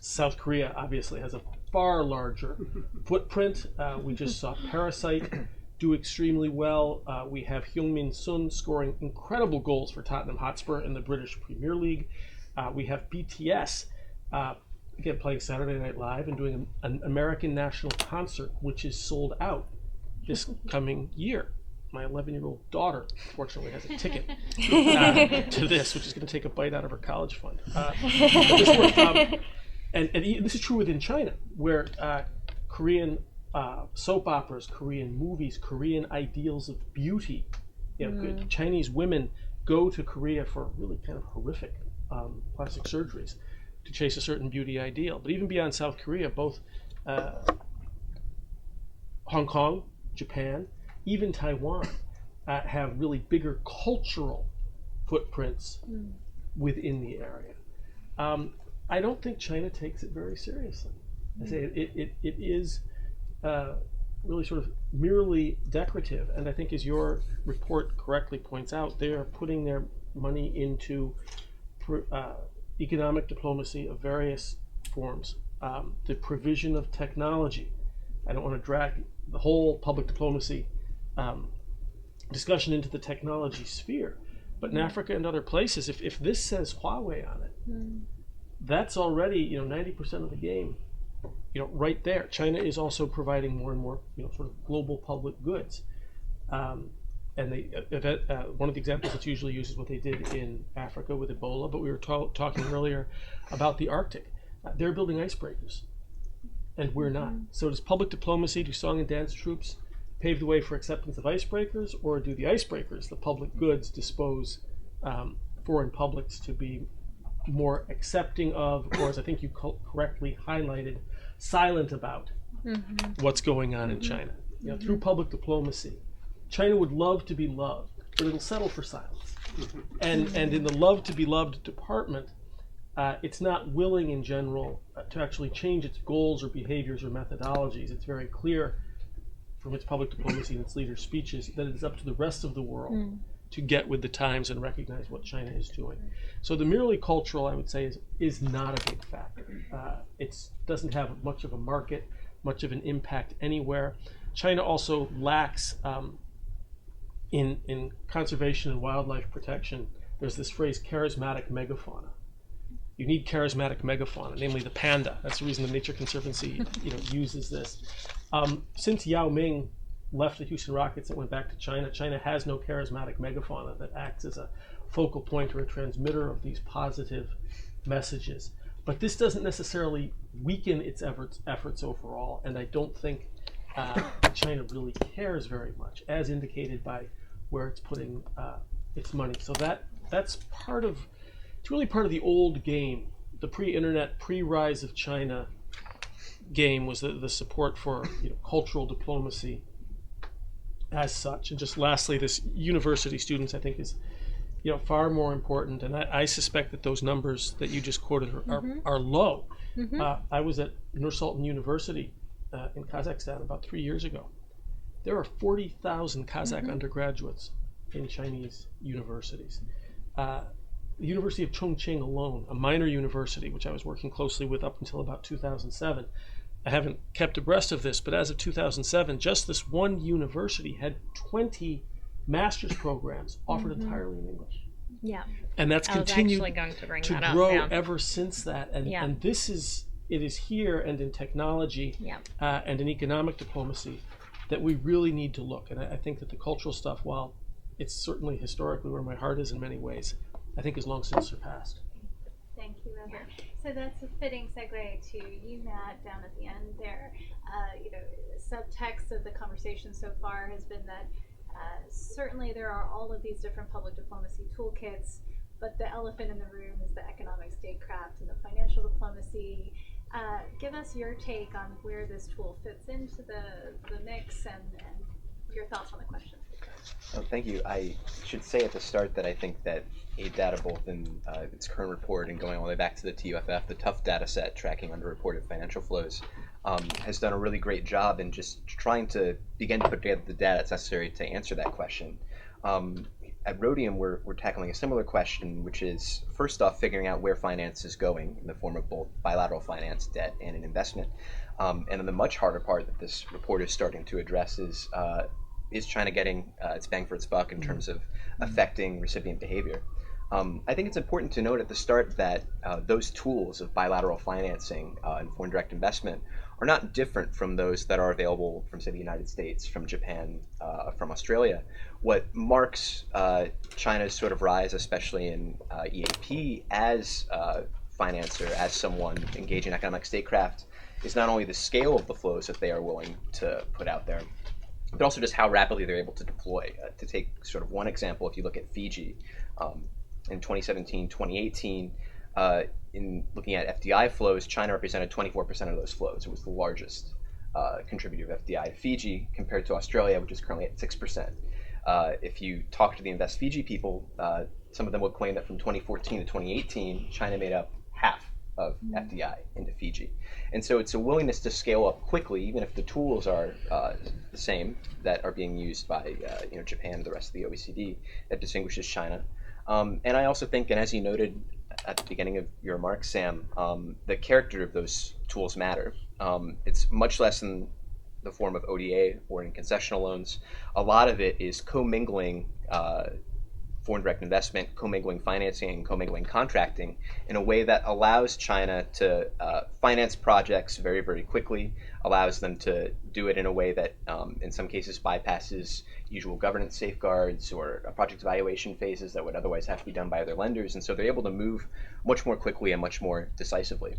South Korea obviously has a far larger footprint. We just saw Parasite do extremely well. We have Heung-min Son scoring incredible goals for Tottenham Hotspur in the British Premier League. We have BTS again playing Saturday Night Live and doing an American national concert, which is sold out this coming year. My 11-year-old daughter, fortunately, has a ticket to this, which is going to take a bite out of her college fund. And this is true within China, where Korean soap operas, Korean movies, Korean ideals of beauty, Chinese women go to Korea for really kind of horrific plastic surgeries to chase a certain beauty ideal. But even beyond South Korea, both Hong Kong, Japan, even Taiwan have really bigger cultural footprints within the area. I don't think China takes it very seriously. I say it is really sort of merely decorative, and I think, as your report correctly points out, they are putting their money into economic diplomacy of various forms, the provision of technology. I don't want to drag the whole public diplomacy discussion into the technology sphere, but in Africa and other places, if this says Huawei on it, that's already 90% of the game, right there. China is also providing more and more sort of global public goods, and they one of the examples that's usually used is what they did in Africa with Ebola. But we were talking earlier about the Arctic. They're building icebreakers, and we're not. So does public diplomacy, do song and dance troops pave the way for acceptance of icebreakers, or do the icebreakers, the public goods, dispose foreign publics to be more accepting of, or as I think you correctly highlighted, silent about what's going on in China? Through public diplomacy, China would love to be loved, but it'll settle for silence. And in the love to be loved department, it's not willing in general to actually change its goals or behaviors or methodologies. It's very clear from its public diplomacy and its leaders' speeches that it is up to the rest of the world to get with the times and recognize what China is doing. So the merely cultural, I would say, is not a big factor. It doesn't have much of a market, much of an impact anywhere. China also lacks in conservation and wildlife protection. There's this phrase, charismatic megafauna. You need charismatic megafauna, namely the panda. That's the reason the Nature Conservancy uses this. Since Yao Ming left the Houston Rockets and went back to China, China has no charismatic megafauna that acts as a focal point or a transmitter of these positive messages. But this doesn't necessarily weaken its efforts overall, and I don't think China really cares very much, as indicated by where it's putting its money. So that's it's really part of the old game. The pre-internet, pre-rise of China game was the support for cultural diplomacy as such. And just lastly, this university students, I think, is far more important. And I suspect that those numbers that you just quoted are low. I was at Nur-Sultan University in Kazakhstan about 3 years ago. There are 40,000 Kazakh undergraduates in Chinese universities. The University of Chongqing alone, a minor university, which I was working closely with up until about 2007. I haven't kept abreast of this, but as of 2007, just this one university had 20 master's programs offered entirely in English. Yeah. And that's continued to grow ever since that. And it is here and in technology and in economic diplomacy that we really need to look. And I think that the cultural stuff, while it's certainly historically where my heart is in many ways, I think is long since surpassed. Thank you, Robert. So that's a fitting segue to you, Matt, down at the end there. Subtext of the conversation so far has been that certainly there are all of these different public diplomacy toolkits, but the elephant in the room is the economic statecraft and the financial diplomacy. Give us your take on where this tool fits into the mix and your thoughts on the question. Oh, thank you. I should say at the start that I think that aid data, both in its current report and going all the way back to the TUFF, the tough data set tracking underreported financial flows, has done a really great job in just trying to begin to put together the data that's necessary to answer that question. At Rhodium, we're tackling a similar question, which is, first off, figuring out where finance is going in the form of both bilateral finance, debt, and an investment. And then the much harder part that this report is starting to address is China getting its bang for its buck in terms of affecting recipient behavior. I think it's important to note at the start that those tools of bilateral financing and foreign direct investment are not different from those that are available from, say, the United States, from Japan, from Australia. What marks China's sort of rise, especially in EAP, as a financer, as someone engaging in economic statecraft, is not only the scale of the flows that they are willing to put out there, but also just how rapidly they're able to deploy. To take sort of one example, if you look at Fiji, in 2017, 2018, in looking at FDI flows, China represented 24% of those flows. It was the largest contributor of FDI to Fiji, compared to Australia, which is currently at 6%. If you talk to the Invest Fiji people, some of them would claim that from 2014 to 2018, China made up half of FDI into Fiji. And so it's a willingness to scale up quickly, even if the tools are the same that are being used by Japan and the rest of the OECD, that distinguishes China. And I also think, and as you noted at the beginning of your remarks, Sam, the character of those tools matter. It's much less in the form of ODA or in concessional loans. A lot of it is commingling foreign direct investment, commingling financing, and commingling contracting in a way that allows China to finance projects very, very quickly, allows them to do it in a way that in some cases bypasses usual governance safeguards or project evaluation phases that would otherwise have to be done by other lenders. And so they're able to move much more quickly and much more decisively.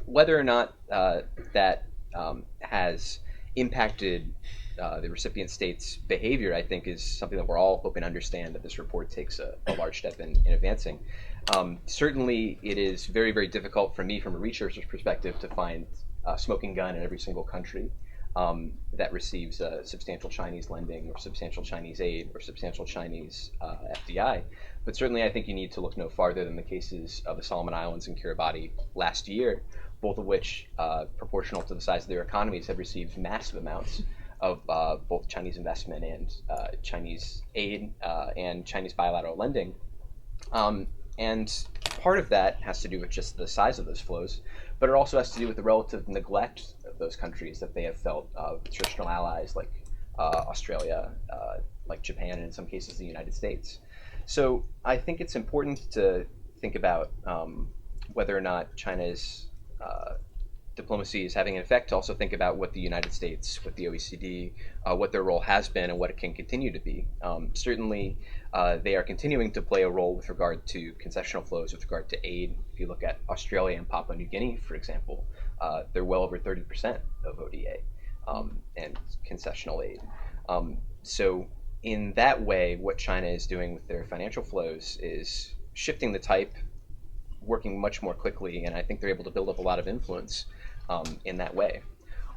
Whether or not that has impacted the recipient state's behavior, I think, is something that we're all hoping to understand, that this report takes a large step in advancing. Certainly, it is very, very difficult for me, from a researcher's perspective, to find a smoking gun in every single country that receives substantial Chinese lending or substantial Chinese aid or substantial Chinese FDI. But certainly, I think you need to look no farther than the cases of the Solomon Islands and Kiribati last year, both of which, proportional to the size of their economies, have received massive amounts of both Chinese investment and Chinese aid and Chinese bilateral lending. And part of that has to do with just the size of those flows, but it also has to do with the relative neglect of those countries that they have felt of traditional allies like Australia, like Japan, and in some cases the United States. So I think it's important to think about whether or not China's diplomacy is having an effect, to also think about what the United States, what the OECD, what their role has been and what it can continue to be. Certainly, they are continuing to play a role with regard to concessional flows, with regard to aid. If you look at Australia and Papua New Guinea, for example, they're well over 30% of ODA and concessional aid. So in that way, what China is doing with their financial flows is shifting the type, working much more quickly, and I think they're able to build up a lot of influence in that way.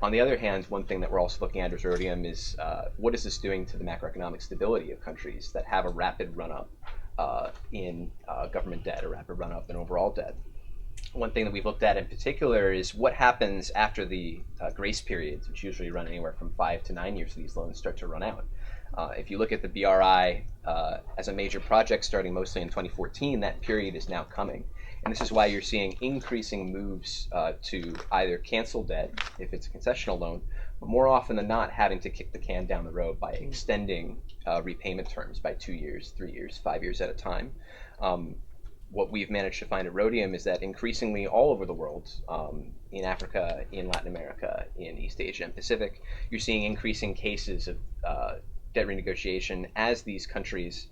On the other hand, one thing that we're also looking at as Rhodium is what is this doing to the macroeconomic stability of countries that have a rapid run-up in government debt, a rapid run-up in overall debt. One thing that we've looked at in particular is what happens after the grace periods, which usually run anywhere from 5 to 9 years, these loans start to run out. If you look at the BRI as a major project starting mostly in 2014, that period is now coming. And this is why you're seeing increasing moves to either cancel debt, if it's a concessional loan, but more often than not having to kick the can down the road by extending repayment terms by 2 years, 3 years, 5 years at a time. What we've managed to find at Rhodium is that increasingly all over the world, in Africa, in Latin America, in East Asia and Pacific, you're seeing increasing cases of debt renegotiation as these countries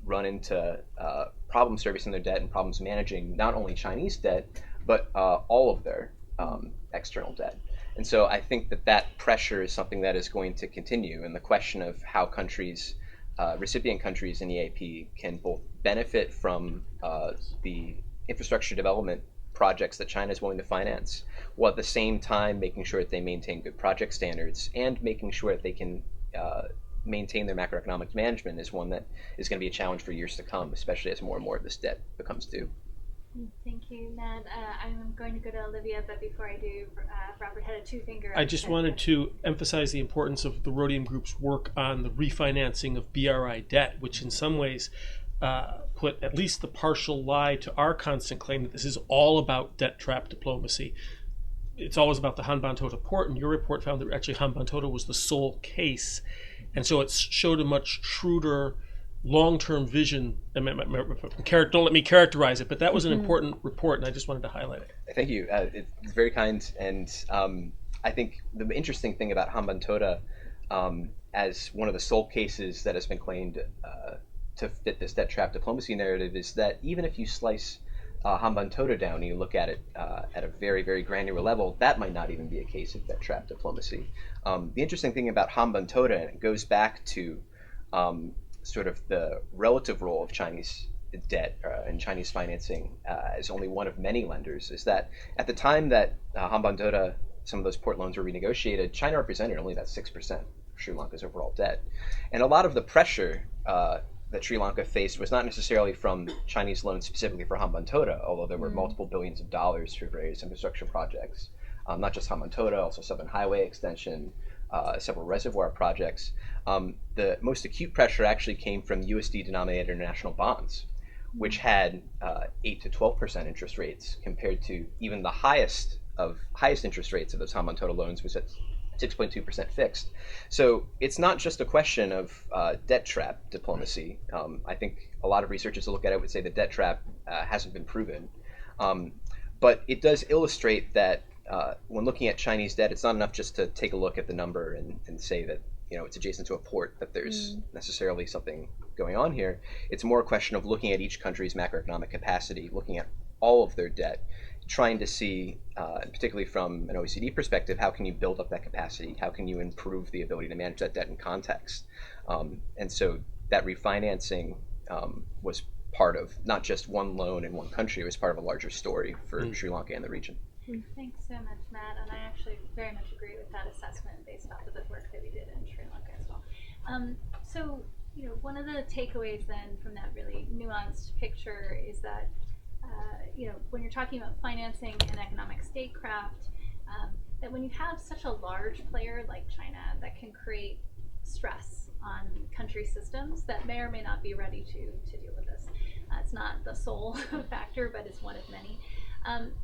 run into problems servicing their debt and problems managing not only Chinese debt, but all of their external debt. And so I think that pressure is something that is going to continue. And the question of how countries, recipient countries in EAP, can both benefit from the infrastructure development projects that China is willing to finance, while at the same time making sure that they maintain good project standards and making sure that they can maintain their macroeconomic management, is one that is going to be a challenge for years to come, especially as more and more of this debt becomes due. Thank you, Ned. I'm going to go to Olivia, but before I do, Robert had a two-finger up. I just wanted to emphasize the importance of the Rhodium Group's work on the refinancing of BRI debt, which in some ways put at least the partial lie to our constant claim that this is all about debt trap diplomacy. It's always about the Hanbantota port, and your report found that actually Hanbantota was the sole case. And so it showed a much shrewder long-term vision. Don't let me characterize it, but that was an important report, and I just wanted to highlight it. Thank you. It's very kind. And I think the interesting thing about Hanbantota as one of the sole cases that has been claimed to fit this debt trap diplomacy narrative is that even if you slice Hanbantota down and you look at it at a very, very granular level, that might not even be a case of debt trap diplomacy. The interesting thing about Hanbantota, and it goes back to sort of the relative role of Chinese debt and Chinese financing as only one of many lenders, is that at the time that Hanbantota, some of those port loans were renegotiated, China represented only about 6% of Sri Lanka's overall debt. And a lot of the pressure that Sri Lanka faced was not necessarily from Chinese loans specifically for Hanbantota, although there were multiple billions of dollars for various infrastructure projects, not just Hanbantota, also Southern Highway extension, several reservoir projects. The most acute pressure actually came from USD-denominated international bonds, which had 8 to 12% interest rates, compared to even the highest interest rates of those Hanbantota loans was at 6.2% fixed. So it's not just a question of debt trap diplomacy. I think a lot of researchers who look at it would say the debt trap hasn't been proven. But it does illustrate that when looking at Chinese debt, it's not enough just to take a look at the number and say that it's adjacent to a port, that there's necessarily something going on here. It's more a question of looking at each country's macroeconomic capacity, looking at all of their debt, trying to see, particularly from an OECD perspective, how can you build up that capacity? How can you improve the ability to manage that debt in context? And so that refinancing was part of not just one loan in one country, it was part of a larger story for Sri Lanka and the region. Thanks so much, Matt, and I actually very much agree with that assessment based off of the work that we did in Sri Lanka as well. So, one of the takeaways then from that really nuanced picture is that when you're talking about financing and economic statecraft, that when you have such a large player like China that can create stress on country systems that may or may not be ready to deal with this. It's not the sole factor, but it's one of many.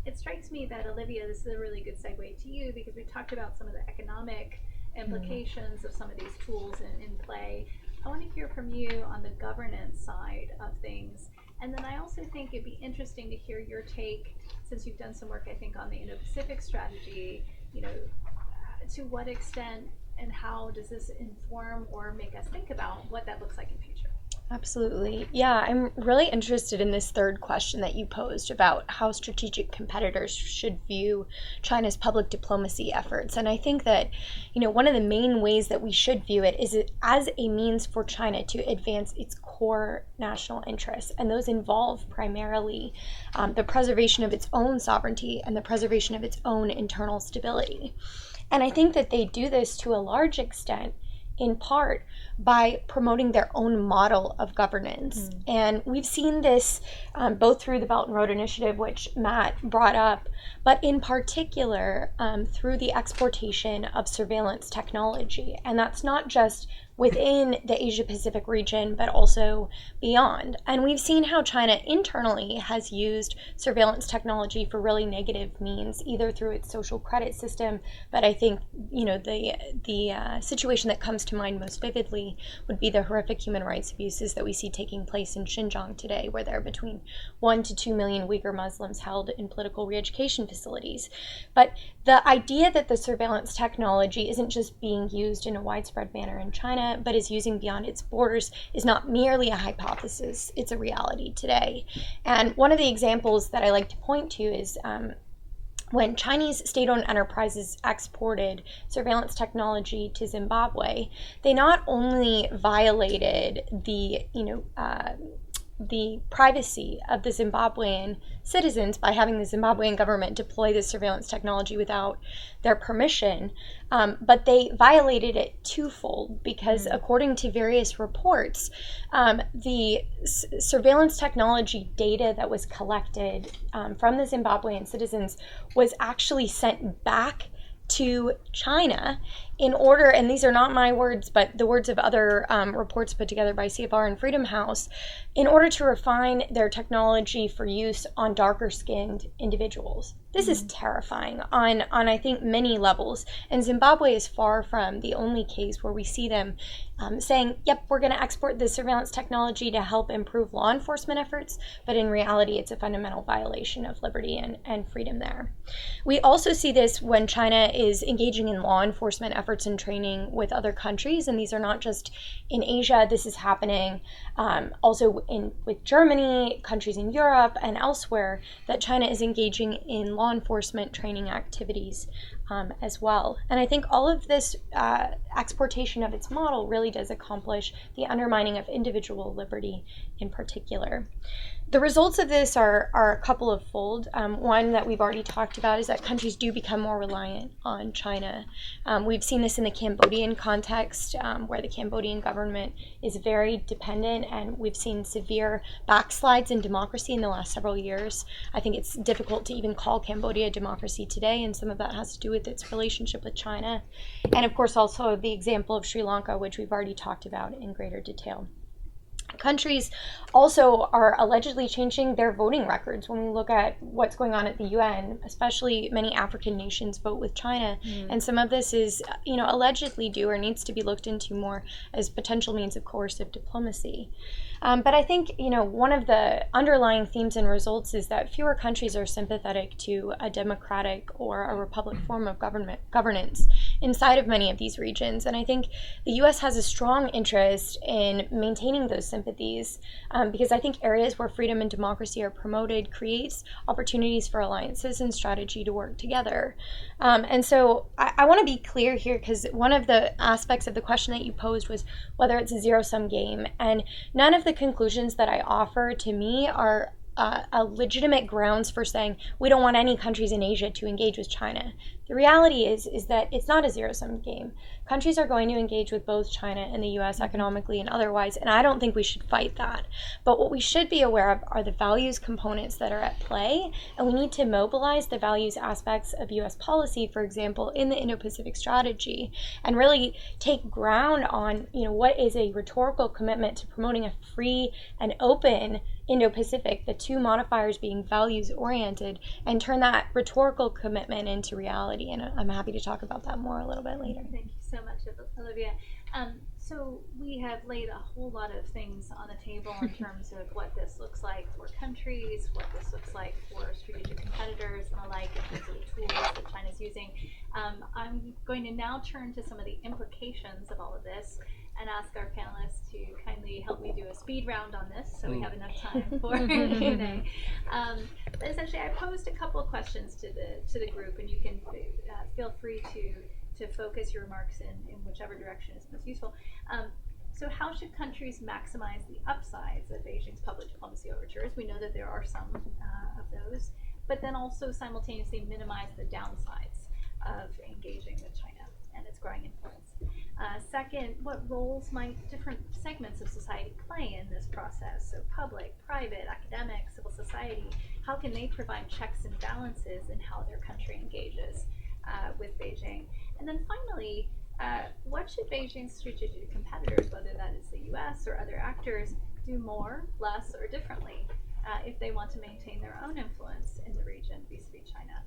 It strikes me that, Olivia, this is a really good segue to you, because we talked about some of the economic implications of some of these tools in play. I want to hear from you on the governance side of things. And then I also think it'd be interesting to hear your take, since you've done some work, I think, on the Indo-Pacific strategy, to what extent and how does this inform or make us think about what that looks like in the future? Absolutely. Yeah, I'm really interested in this third question that you posed about how strategic competitors should view China's public diplomacy efforts. And I think that, one of the main ways that we should view it is as a means for China to advance its core national interests. And those involve primarily the preservation of its own sovereignty and the preservation of its own internal stability. And I think that they do this to a large extent in part by promoting their own model of governance. And we've seen this both through the Belt and Road Initiative, which Matt brought up, but in particular through the exportation of surveillance technology. And that's not just within the Asia-Pacific region, but also beyond. And we've seen how China internally has used surveillance technology for really negative means, either through its social credit system, but I think, the situation that comes to mind most vividly would be the horrific human rights abuses that we see taking place in Xinjiang today, where there are between 1 to 2 million Uyghur Muslims held in political re-education facilities. But the idea that the surveillance technology isn't just being used in a widespread manner in China, China, but is using beyond its borders, is not merely a hypothesis, it's a reality today. And one of the examples that I like to point to is when Chinese state-owned enterprises exported surveillance technology to Zimbabwe, they not only violated the privacy of the Zimbabwean citizens by having the Zimbabwean government deploy this surveillance technology without their permission, but they violated it twofold because, according to various reports, the surveillance technology data that was collected from the Zimbabwean citizens was actually sent back to China in order, and these are not my words, but the words of other reports put together by CFR and Freedom House, in order to refine their technology for use on darker skinned individuals. This is terrifying on I think many levels, and Zimbabwe is far from the only case where we see them saying, yep, we're going to export this surveillance technology to help improve law enforcement efforts, but in reality it's a fundamental violation of liberty and freedom there. We also see this when China is engaging in law enforcement efforts and training with other countries, and these are not just in Asia. This is happening also with Germany, countries in Europe and elsewhere, that China is engaging in law enforcement training activities as well. And I think all of this exportation of its model really does accomplish the undermining of individual liberty in particular. The results of this are a couple of fold. One that we've already talked about is that countries do become more reliant on China. We've seen this in the Cambodian context, where the Cambodian government is very dependent, and we've seen severe backslides in democracy in the last several years. I think it's difficult to even call Cambodia a democracy today, and some of that has to do with its relationship with China. And of course also the example of Sri Lanka, which we've already talked about in greater detail. Countries also are allegedly changing their voting records. When we look at what's going on at the UN, especially many African nations vote with China, and some of this is, allegedly due or needs to be looked into more as potential means of coercive diplomacy. But I think, one of the underlying themes and results is that fewer countries are sympathetic to a democratic or a republic form of governance inside of many of these regions. And I think the U.S. has a strong interest in maintaining those sympathies because I think areas where freedom and democracy are promoted creates opportunities for alliances and strategy to work together. And so I want to be clear here, because one of the aspects of the question that you posed was whether it's a zero-sum game. And none of the conclusions that I offer to me are a legitimate grounds for saying we don't want any countries in Asia to engage with China. The reality is that it's not a zero-sum game. Countries are going to engage with both China and the U.S. economically and otherwise, and I don't think we should fight that. But what we should be aware of are the values components that are at play, and we need to mobilize the values aspects of U.S. policy, for example, in the Indo-Pacific strategy, and really take ground on, what is a rhetorical commitment to promoting a free and open Indo-Pacific, the two modifiers being values-oriented, and turn that rhetorical commitment into reality. And I'm happy to talk about that more a little bit later. Thank you so much, Olivia. So we have laid a whole lot of things on the table in terms of what this looks like for countries, what this looks like for strategic competitors and the like, in terms of the tools that China's using. I'm going to now turn to some of the implications of all of this and ask our panelists to kindly help me do a speed round on this so we have enough time for Q&A. But essentially, I posed a couple of questions to the group, and you can feel free to focus your remarks in whichever direction is most useful. So how should countries maximize the upsides of Beijing's public diplomacy overtures? We know that there are some of those, but then also simultaneously minimize the downsides of engaging with China and its growing influence. Second, what roles might different segments of society play in this process? So public, private, academic, civil society, how can they provide checks and balances in how their country engages with Beijing? And then finally, what should Beijing's strategic competitors, whether that is the US or other actors, do more, less, or differently if they want to maintain their own influence in the region vis-a-vis China?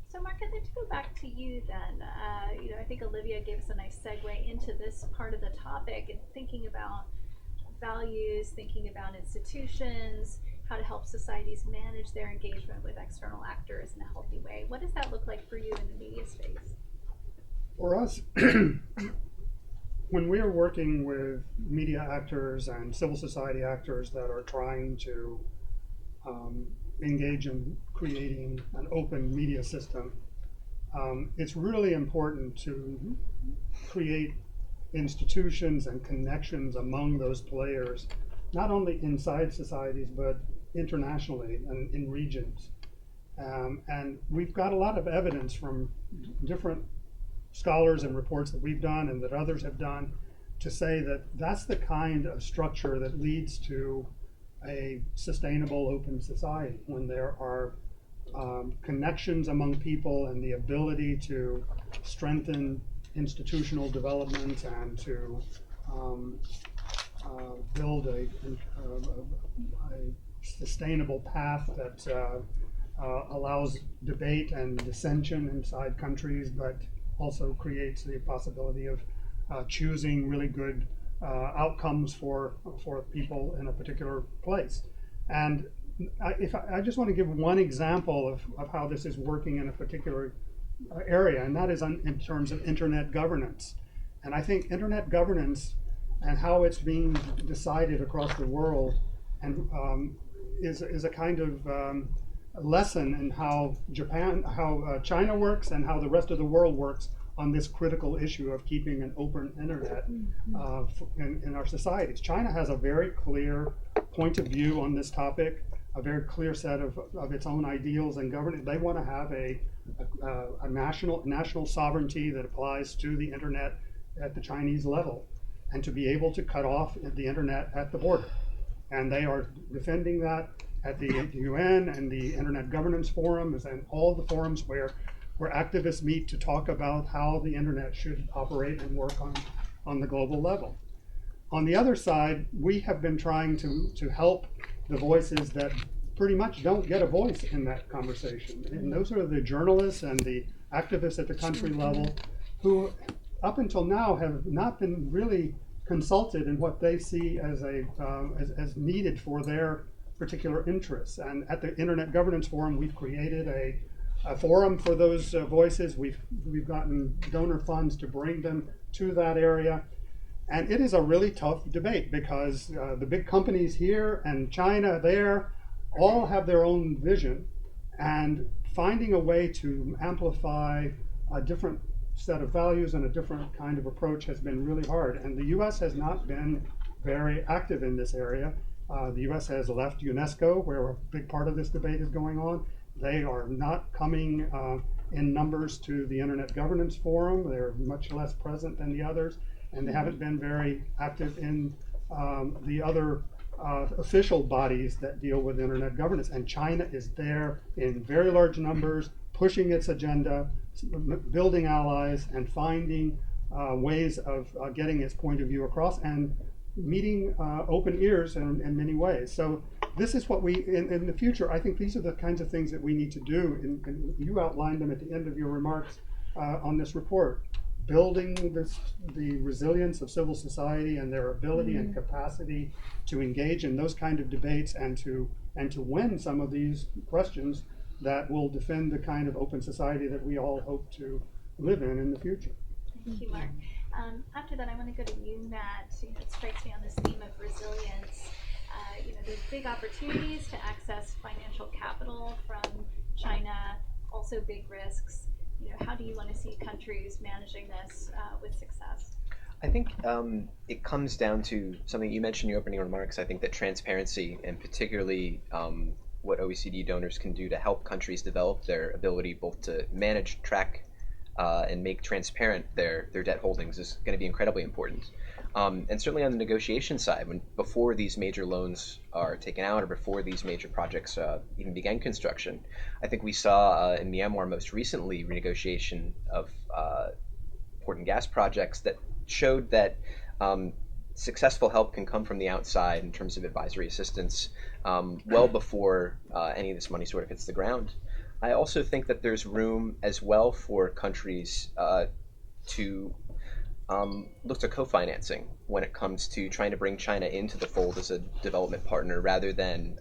So Mark, I'd like to go back to you then. I think Olivia gave us a nice segue into this part of the topic and thinking about values, thinking about institutions, how to help societies manage their engagement with external actors in a healthy way. What does that look like for you in the media space? For us, when we're working with media actors and civil society actors that are trying to engage in creating an open media system, it's really important to create institutions and connections among those players, not only inside societies, but internationally and in regions. And we've got a lot of evidence from different scholars and reports that we've done and that others have done to say that that's the kind of structure that leads to a sustainable open society, when there are connections among people and the ability to strengthen institutional development and to build a sustainable path that allows debate and dissension inside countries, but also creates the possibility of choosing really good outcomes for people in a particular place. And I just want to give one example of how this is working in a particular area, and that is in terms of internet governance. And I think internet governance and how it's being decided across the world and is a kind of lesson in how China works and how the rest of the world works on this critical issue of keeping an open internet in our societies. China has a very clear point of view on this topic, a very clear set of its own ideals and governance. They want to have a national sovereignty that applies to the internet at the Chinese level, and to be able to cut off the internet at the border. And they are defending that at the UN and the Internet Governance Forum and all the forums where activists meet to talk about how the internet should operate and work on the global level. On the other side, we have been trying to help the voices that pretty much don't get a voice in that conversation. And those are the journalists and the activists at the country level who up until now have not been really consulted in what they see as as needed for their particular interests. And at the Internet Governance Forum, we've created a forum for those voices. We've gotten donor funds to bring them to that area. And it is a really tough debate because the big companies here and China there all have their own vision, and finding a way to amplify a different set of values and a different kind of approach has been really hard. And the US has not been very active in this area. The US has left UNESCO, where a big part of this debate is going on. They are not coming in numbers to the Internet Governance Forum. They're much less present than the others, and they haven't been very active in the other official bodies that deal with internet governance. And China is there in very large numbers, pushing its agenda, building allies, and finding ways of getting its point of view across and meeting open ears in many ways. So this is what we, in the future, I think these are the kinds of things that we need to do. And you outlined them at the end of your remarks on this report. Building the resilience of civil society and their ability and capacity to engage in those kind of debates and to win some of these questions that will defend the kind of open society that we all hope to live in the future. Thank you, Mark. After that, I want to go to you, Matt. It strikes me on this theme of resilience. There's big opportunities to access financial capital from China, also big risks. How do you want to see countries managing this with success? I think it comes down to something you mentioned in your opening remarks. I think that transparency, and particularly what OECD donors can do to help countries develop their ability both to manage, track, and make transparent their debt holdings, is going to be incredibly important. And certainly on the negotiation side, before these major loans are taken out or before these major projects even began construction, I think we saw in Myanmar most recently renegotiation of port and gas projects that showed that successful help can come from the outside in terms of advisory assistance well before any of this money sort of hits the ground. I also think that there's room as well for countries to look to co-financing when it comes to trying to bring China into the fold as a development partner rather than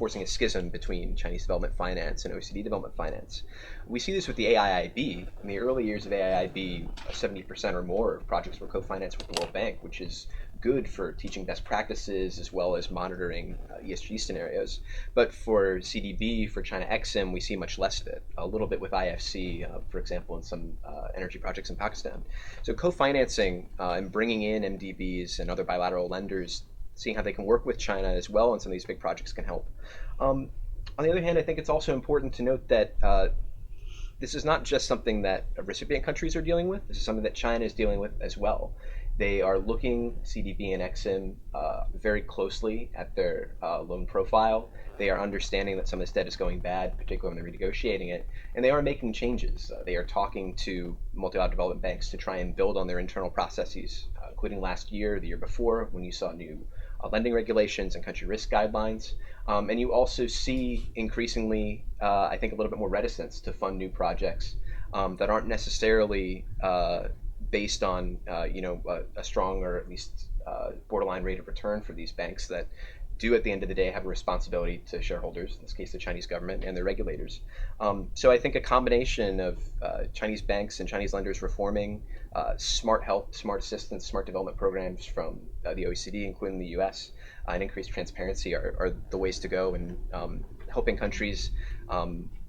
forcing a schism between Chinese development finance and OECD development finance. We see this with the AIIB. In the early years of AIIB, 70% or more of projects were co-financed with the World Bank, which is good for teaching best practices as well as monitoring ESG scenarios. But for CDB, for China Exim, we see much less of it. A little bit with IFC, for example, in some energy projects in Pakistan. So co-financing and bringing in MDBs and other bilateral lenders, seeing how they can work with China as well on some of these big projects can help. On the other hand, I think it's also important to note that this is not just something that recipient countries are dealing with. This is something that China is dealing with as well. They are looking, CDB and Exim, very closely at their loan profile. They are understanding that some of this debt is going bad, particularly when they're renegotiating it, and they are making changes. They are talking to multilateral development banks to try and build on their internal processes, including last year, the year before, when you saw new lending regulations and country risk guidelines. And you also see increasingly, I think, a little bit more reticence to fund new projects that aren't necessarily based on a strong or at least borderline rate of return for these banks that do at the end of the day have a responsibility to shareholders, in this case the Chinese government and their regulators. So I think a combination of Chinese banks and Chinese lenders reforming, smart help, smart assistance, smart development programs from the OECD, including the US, and increased transparency are the ways to go in helping countries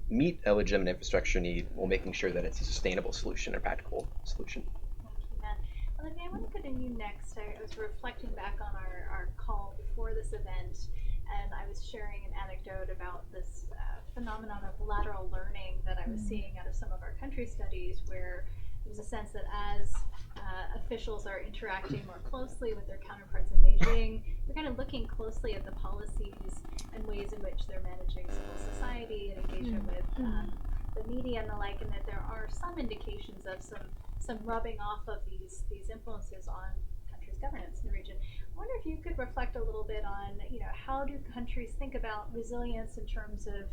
meet a legitimate infrastructure need while making sure that it's a sustainable solution, a practical solution. Olivia, I want to go to you next. I was reflecting back on our call before this event, and I was sharing an anecdote about this phenomenon of lateral learning that I was seeing out of some of our country studies, where there's a sense that as officials are interacting more closely with their counterparts in Beijing, they're kind of looking closely at the policies and ways in which they're managing civil society and engagement with the media and the like, and that there are some indications of some rubbing off of these influences on countries' governance in the region. I wonder if you could reflect a little bit on, how do countries think about resilience in terms of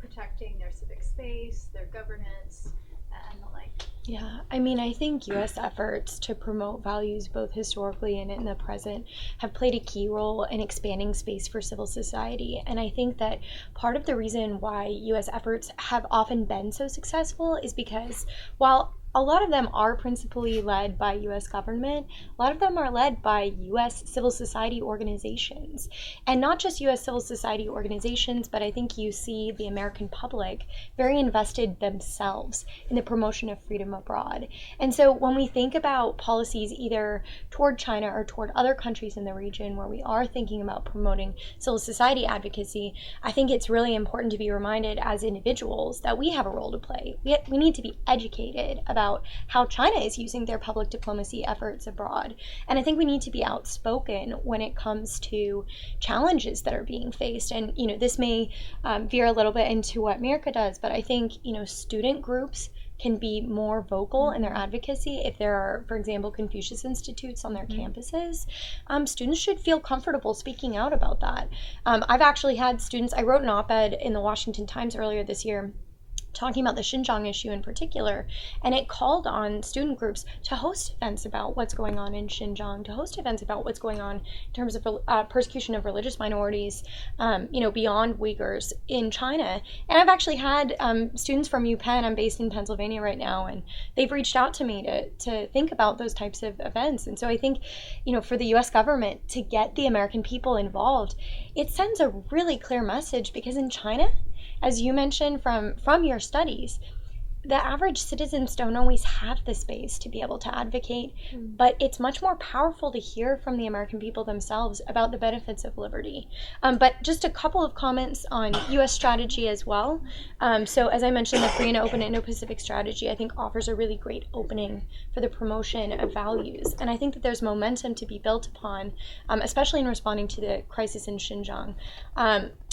protecting their civic space, their governance, and the like? Yeah, I mean, I think U.S. efforts to promote values both historically and in the present have played a key role in expanding space for civil society. And I think that part of the reason why U.S. efforts have often been so successful is because while a lot of them are principally led by U.S. government, a lot of them are led by U.S. civil society organizations. And not just U.S. civil society organizations, but I think you see the American public very invested themselves in the promotion of freedom abroad. And so when we think about policies either toward China or toward other countries in the region where we are thinking about promoting civil society advocacy, I think it's really important to be reminded as individuals that we have a role to play. We need to be educated about how China is using their public diplomacy efforts abroad. And I think we need to be outspoken when it comes to challenges that are being faced. And, this may veer a little bit into what America does, but I think, student groups can be more vocal in their advocacy. If there are, for example, Confucius Institutes on their campuses, students should feel comfortable speaking out about that. I've actually had students, I wrote an op-ed in the Washington Times earlier this year talking about the Xinjiang issue in particular, and it called on student groups to host events about what's going on in Xinjiang, to host events about what's going on in terms of persecution of religious minorities, beyond Uyghurs in China. And I've actually had students from UPenn, I'm based in Pennsylvania right now, and they've reached out to me to think about those types of events. And so I think, for the US government to get the American people involved, it sends a really clear message, because in China, as you mentioned from your studies, the average citizens don't always have the space to be able to advocate, but it's much more powerful to hear from the American people themselves about the benefits of liberty. But just a couple of comments on U.S. strategy as well. So as I mentioned, the Free and Open Indo-Pacific strategy, I think, offers a really great opening for the promotion of values. And I think that there's momentum to be built upon, especially in responding to the crisis in Xinjiang.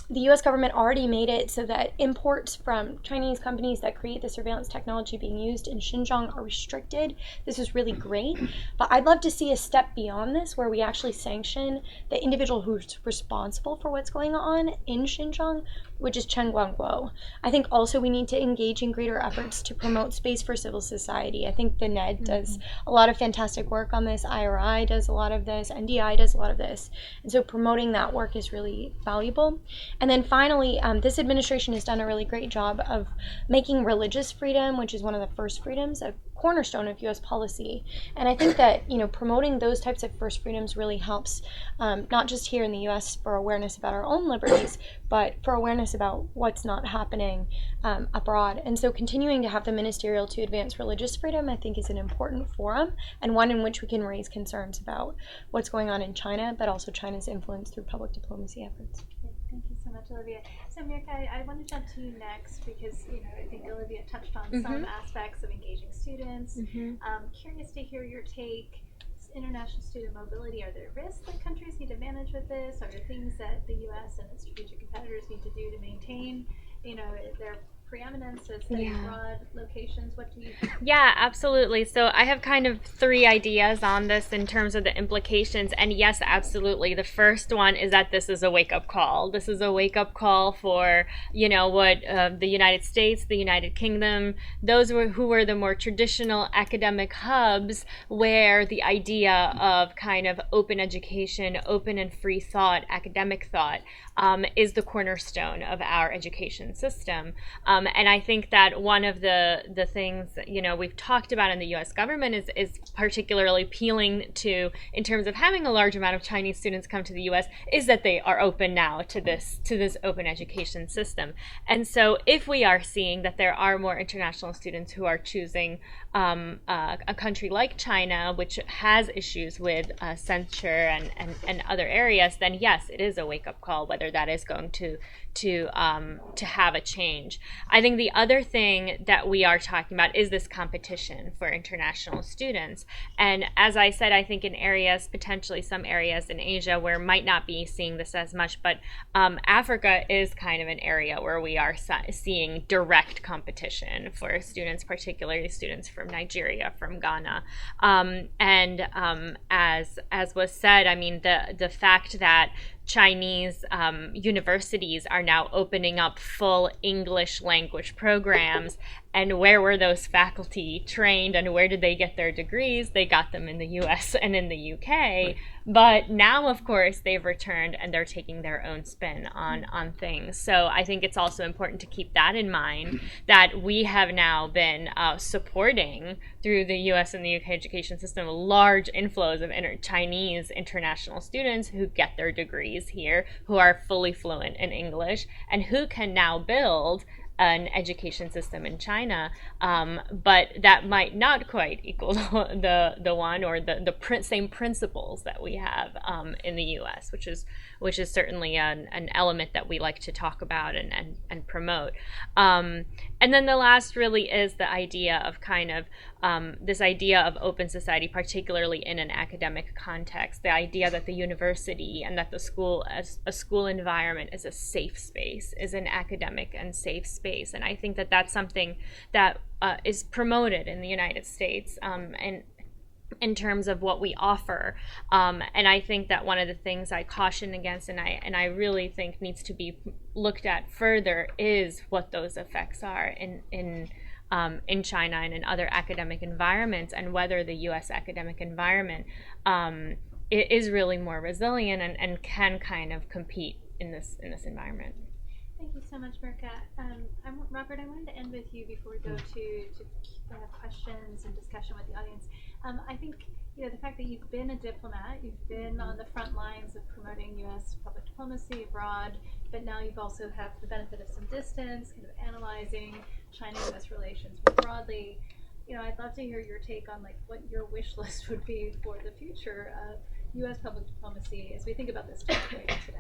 The U.S. government already made it so that imports from Chinese companies that create the surveillance technology being used in Xinjiang are restricted. This is really great. But I'd love to see a step beyond this, where we actually sanction the individual who's responsible for what's going on in Xinjiang, which is Chengguangguo. I think also we need to engage in greater efforts to promote space for civil society. I think the NED does a lot of fantastic work on this. IRI does a lot of this. NDI does a lot of this. And so promoting that work is really valuable. And then finally, this administration has done a really great job of making religious freedom, which is one of the first freedoms, a cornerstone of U.S. policy. And I think that, promoting those types of first freedoms really helps, not just here in the U.S. for awareness about our own liberties, but for awareness about what's not happening abroad. And so continuing to have the Ministerial to Advance Religious Freedom, I think, is an important forum, and one in which we can raise concerns about what's going on in China, but also China's influence through public diplomacy efforts. Thank you so much, Olivia. So, Mirka, I want to jump to you next because, I think Olivia touched on some aspects of engaging students. Curious to hear your take. International student mobility, are there risks that countries need to manage with this? Are there things that the U.S. and its strategic competitors need to do to maintain, their preeminence as studying abroad locations? What do you think? Yeah, absolutely. So I have kind of 3 ideas on this in terms of the implications. And yes, absolutely. The first one is that this is a wake-up call. This is a wake-up call for, what the United States, the United Kingdom, those who were the more traditional academic hubs where the idea of kind of open education, open and free thought, academic thought, is the cornerstone of our education system. And I think that one of the things that, we've talked about in the U.S. government is particularly appealing to, in terms of having a large amount of Chinese students come to the U.S., is that they are open now to this open education system. And so if we are seeing that there are more international students who are choosing a country like China, which has issues with censure and other areas, then yes, it is a wake-up call, whether that is going to have a change. I think the other thing that we are talking about is this competition for international students. And as I said, I think in areas, potentially some areas in Asia where might not be seeing this as much, but Africa is kind of an area where we are seeing direct competition for students, particularly students from Nigeria, from Ghana. As was said, I mean, the fact that Chinese universities are now opening up full English language programs. And where were those faculty trained and where did they get their degrees? They got them in the US and in the UK. But now, of course, they've returned and they're taking their own spin on things. So I think it's also important to keep that in mind, that we have now been supporting, through the US and the UK education system, large inflows of Chinese international students who get their degrees here, who are fully fluent in English, and who can now build an education system in China, but that might not quite equal the one or the same principles that we have in the U.S., which is certainly an element that we like to talk about and promote. And then the last really is the idea of kind of this idea of open society, particularly in an academic context, the idea that the university and that the school, as a school environment, is a safe space, is an academic and safe space. And I think that that's something that is promoted in the United States and in terms of what we offer. And I think that one of the things I caution against and I really think needs to be looked at further is what those effects are in China and in other academic environments, and whether the U.S. academic environment is really more resilient and can kind of compete in this environment. Thank you so much, Mirka. Robert, I wanted to end with you before we go to questions and discussion with the audience. I think the fact that you've been a diplomat, you've been on the front lines of promoting U.S. public diplomacy abroad, but now you've also have the benefit of some distance, kind of analyzing China-U.S. relations more broadly. I'd love to hear your take on what your wish list would be for the future of U.S. public diplomacy as we think about this topic today.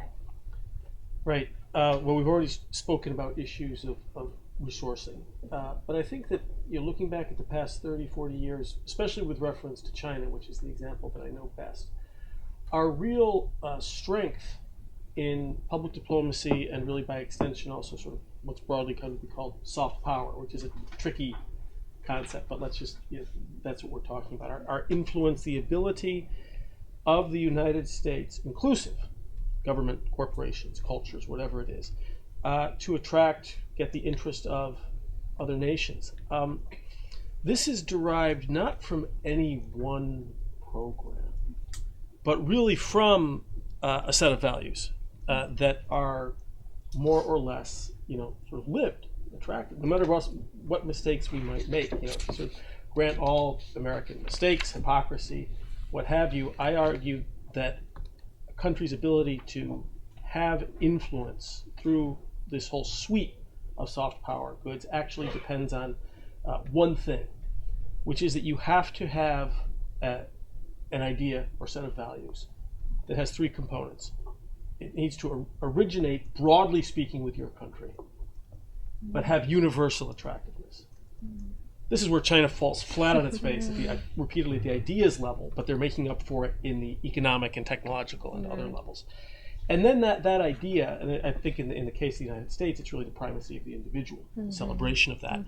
Right. Well, we've already spoken about issues of resourcing. But I think that, looking back at the past 30, 40 years, especially with reference to China, which is the example that I know best, our real strength in public diplomacy, and really by extension also sort of what's broadly come to be called soft power, which is a tricky concept, but let's just, that's what we're talking about. Our influence, the ability of the United States, inclusive government, corporations, cultures, whatever it is, to get the interest of other nations. This is derived not from any one program, but really from a set of values that are more or less, sort of lived, attractive, no matter what mistakes we might make. Sort of grant all American mistakes, hypocrisy, what have you. I argue that a country's ability to have influence through this whole suite of soft power goods actually depends on one thing, which is that you have to have an idea or set of values that has three components. It needs to originate, broadly speaking, with your country, but have universal attractiveness. This is where China falls flat on its face repeatedly at the ideas level, but they're making up for it in the economic and technological and other levels. And then that idea, and I think in the case of the United States, it's really the primacy of the individual, celebration of that,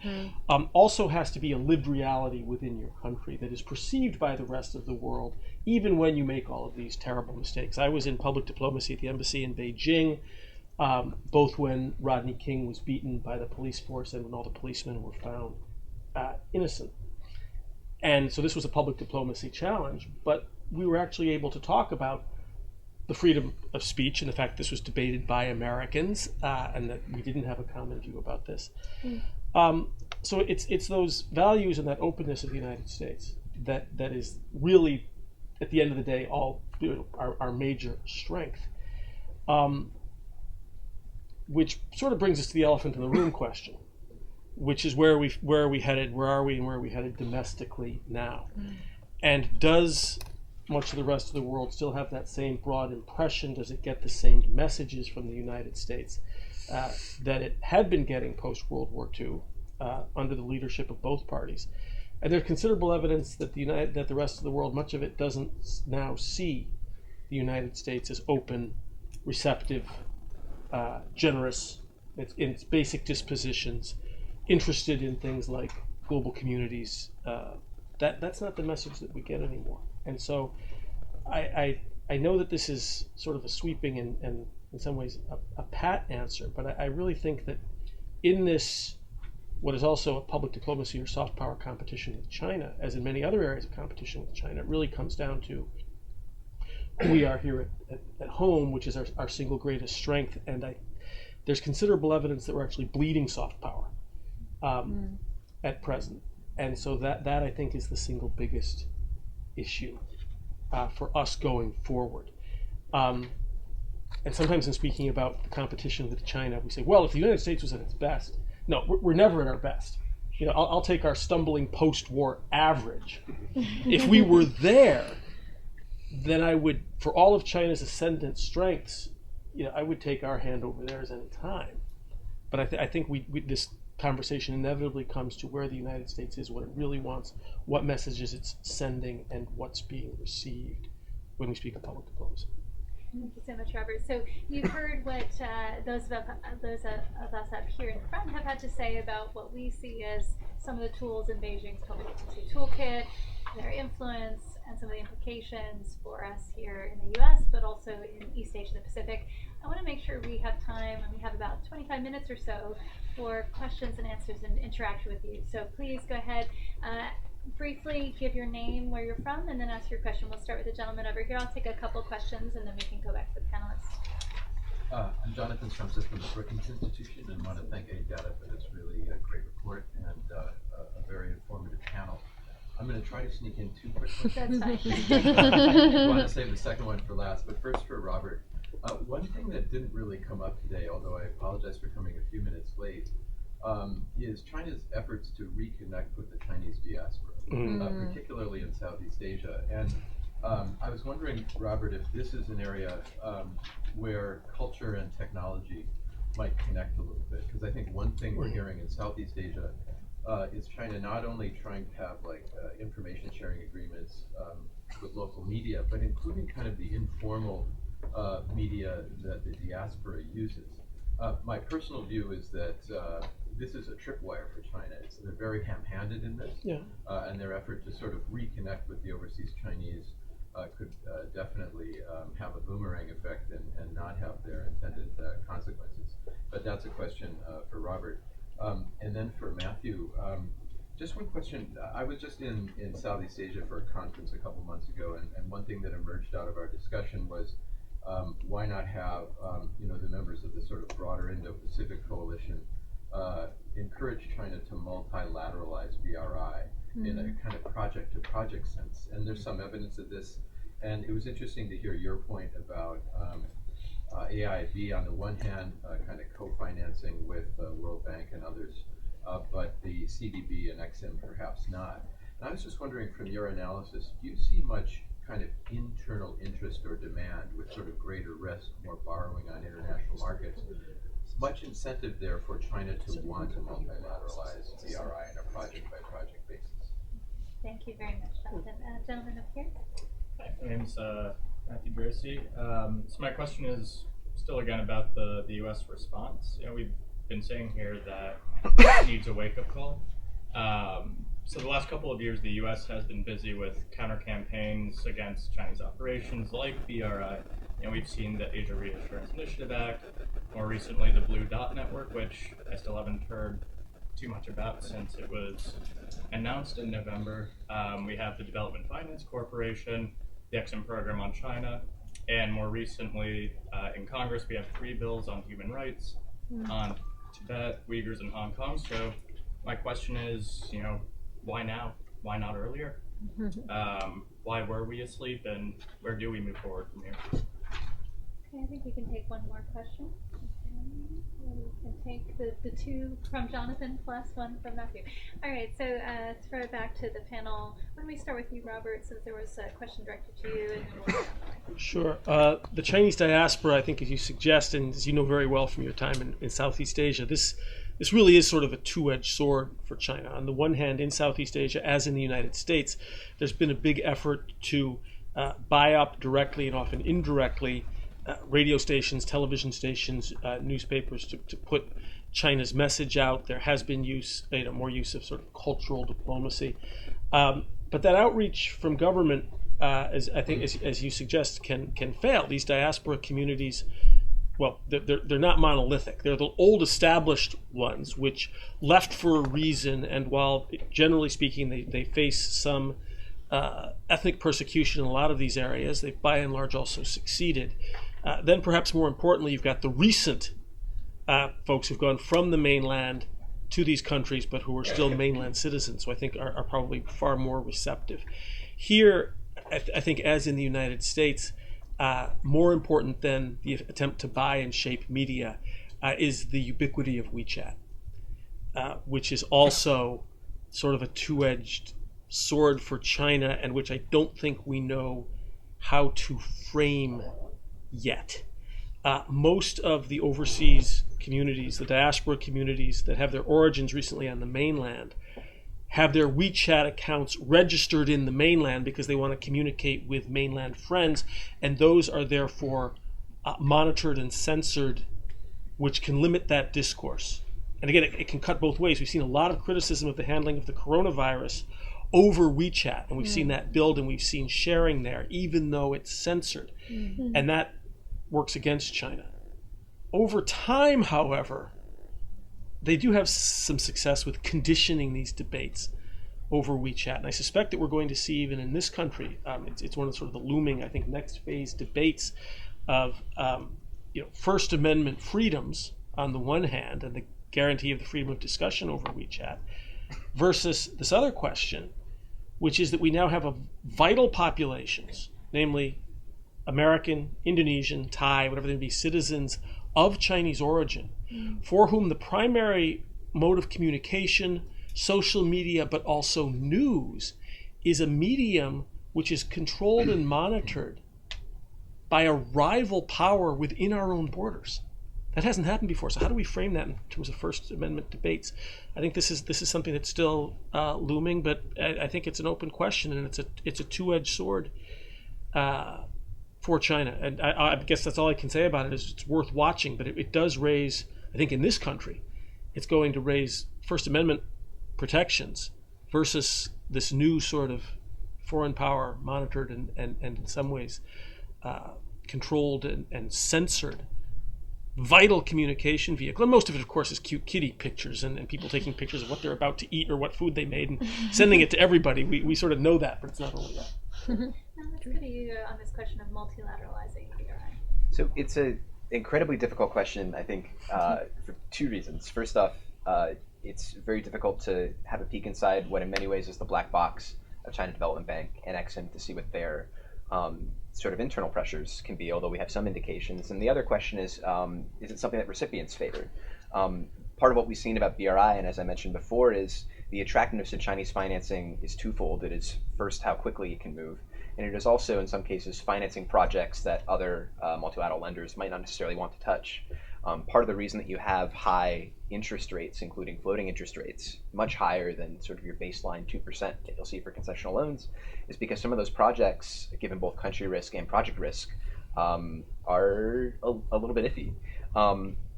also has to be a lived reality within your country that is perceived by the rest of the world, even when you make all of these terrible mistakes. I was in public diplomacy at the embassy in Beijing, both when Rodney King was beaten by the police force and when all the policemen were found innocent. And so this was a public diplomacy challenge, but we were actually able to talk about the freedom of speech and the fact this was debated by Americans and that we didn't have a common view about this. So it's those values and that openness of the United States that is really, at the end of the day, all our major strength. Which sort of brings us to the elephant in the room question, which is where are we headed, where are we headed domestically now? And does much of the rest of the world still have that same broad impression? Does it get the same messages from the United States that it had been getting post-World War II under the leadership of both parties? And there's considerable evidence that the rest of the world, much of it doesn't now see the United States as open, receptive, generous in its basic dispositions, interested in things like global communities. That's not the message that we get anymore. And so I know that this is sort of a sweeping and in some ways a pat answer, but I really think that in this, what is also a public diplomacy or soft power competition with China, as in many other areas of competition with China, it really comes down to who we are here at home, which is our single greatest strength. And there's considerable evidence that we're actually bleeding soft power at present. And so that I think is the single biggest issue for us going forward. And sometimes in speaking about the competition with China, we say, well, if the United States was at its best. No, we're never at our best. I'll take our stumbling post-war average. If we were there, then I would, for all of China's ascendant strengths, I would take our hand over theirs any time. But I think this conversation inevitably comes to where the United States is, what it really wants, what messages it's sending, and what's being received when we speak of public diplomacy. Thank you so much, Robert. So you've heard what those of us up here in the front have had to say about what we see as some of the tools in Beijing's public diplomacy toolkit, their influence, and some of the implications for us here in the U.S., but also in East Asia and the Pacific. I want to make sure we have time, and we have about 25 minutes or so for questions and answers and interaction with you. So please go ahead, briefly give your name, where you're from, and then ask your question. We'll start with the gentleman over here. I'll take a couple questions, and then we can go back to the panelists. I'm Jonathan from Systems Brookings Institution, and want to thank ADATA for this really great report and a very informative panel. I'm going to try to sneak in two quick questions. That's fine. I want to save the second one for last, but first for Robert. One thing that didn't really come up today, although I apologize for coming a few minutes late, is China's efforts to reconnect with the Chinese diaspora, particularly in Southeast Asia. And I was wondering, Robert, if this is an area where culture and technology might connect a little bit, because I think one thing we're hearing in Southeast Asia is China not only trying to have information sharing agreements with local media, but including kind of the informal media that the diaspora uses. My personal view is that this is a tripwire for China. They're very ham-handed in this, and their effort to sort of reconnect with the overseas Chinese could definitely have a boomerang effect and not have their intended consequences. but that's a question for Robert. And then for Matthew, just one question. I was just in Southeast Asia for a conference a couple months ago, and one thing that emerged out of our discussion was why not have the members of the sort of broader Indo-Pacific coalition encourage China to multilateralize BRI in a kind of project-to-project sense. And there's some evidence of this. And it was interesting to hear your point about AIB on the one hand, kind of co-financing with World Bank and others, but the CDB and EXIM perhaps not. And I was just wondering, from your analysis, do you see much kind of internal interest or demand with sort of greater risk, more borrowing on international markets? Much incentive there for China to want to multilateralize BRI on a project-by-project basis. Thank you very much, Jonathan. Gentleman up here. Hi, my name's Matthew Gracie. So my question is still again about the U.S. response. We've been saying here that it needs a wake-up call. So the last couple of years, the U.S. has been busy with counter campaigns against Chinese operations like BRI. We've seen the Asia Reassurance Initiative Act, more recently the Blue Dot Network, which I still haven't heard too much about since it was announced in November. We have the Development Finance Corporation, the EXIM program on China, and more recently in Congress we have 3 bills on human rights, on Tibet, Uyghurs, and Hong Kong. So my question is, why now? Why not earlier? Why were we asleep, and where do we move forward from here? Okay, I think we can take one more question. We can take the 2 from Jonathan plus 1 from Matthew. All right, so to throw it back to the panel, why don't we start with you, Robert, since there was a question directed to you, and then we'll go down the line. Sure. The Chinese diaspora, I think, as you suggest, and as you know very well from your time in Southeast Asia, this really is sort of a two-edged sword for China. On the one hand, in Southeast Asia, as in the United States, there's been a big effort to buy up directly and often indirectly radio stations, television stations, newspapers to put China's message out. There has been more use of sort of cultural diplomacy, but that outreach from government, as you suggest, can fail. These diaspora communities, well, they're not monolithic. They're the old established ones, which left for a reason, and while generally speaking they face some ethnic persecution in a lot of these areas, they by and large also succeeded. Then perhaps more importantly, you've got the recent folks who've gone from the mainland to these countries, but who are still mainland citizens, who I think are probably far more receptive. Here, I think, as in the United States, more important than the attempt to buy and shape media is the ubiquity of WeChat, which is also sort of a two-edged sword for China, and which I don't think we know how to frame yet. Most of the overseas communities, the diaspora communities that have their origins recently on the mainland, have their WeChat accounts registered in the mainland because they want to communicate with mainland friends, and those are therefore monitored and censored, which can limit that discourse. And again, it can cut both ways. We've seen a lot of criticism of the handling of the coronavirus over WeChat, and we've seen that build, and we've seen sharing there, even though it's censored. And that works against China. Over time, however, they do have some success with conditioning these debates over WeChat, and I suspect that we're going to see even in this country. It's one of sort of the looming, I think, next phase debates of First Amendment freedoms on the one hand, and the guarantee of the freedom of discussion over WeChat, versus this other question, which is that we now have vital populations, namely American, Indonesian, Thai, whatever they may be, citizens of Chinese origin, for whom the primary mode of communication, social media, but also news, is a medium which is controlled and monitored by a rival power within our own borders. That hasn't happened before. So how do we frame that in terms of First Amendment debates? I think this is something that's still looming, but I think it's an open question, and it's a two-edged sword for China. And I guess that's all I can say about it. Is it's worth watching, but it does raise, I think, in this country, it's going to raise First Amendment protections versus this new sort of foreign power monitored and in some ways controlled and censored vital communication vehicle. And most of it, of course, is cute kitty pictures and people taking pictures of what they're about to eat or what food they made and sending it to everybody. We sort of know that, but it's not only that. Now let's go to you on this question of multilateralizing BRI. So it's an incredibly difficult question, I think, for two reasons. First off, it's very difficult to have a peek inside what in many ways is the black box of China Development Bank and EXIM to see what their sort of internal pressures can be, although we have some indications. And the other question is it something that recipients favor? Part of what we've seen about BRI, and as I mentioned before, is the attractiveness of Chinese financing is twofold. It is first how quickly it can move, and it is also in some cases financing projects that other multilateral lenders might not necessarily want to touch. Part of the reason that you have high interest rates, including floating interest rates, much higher than sort of your baseline 2% that you'll see for concessional loans, is because some of those projects, given both country risk and project risk, are a little bit iffy.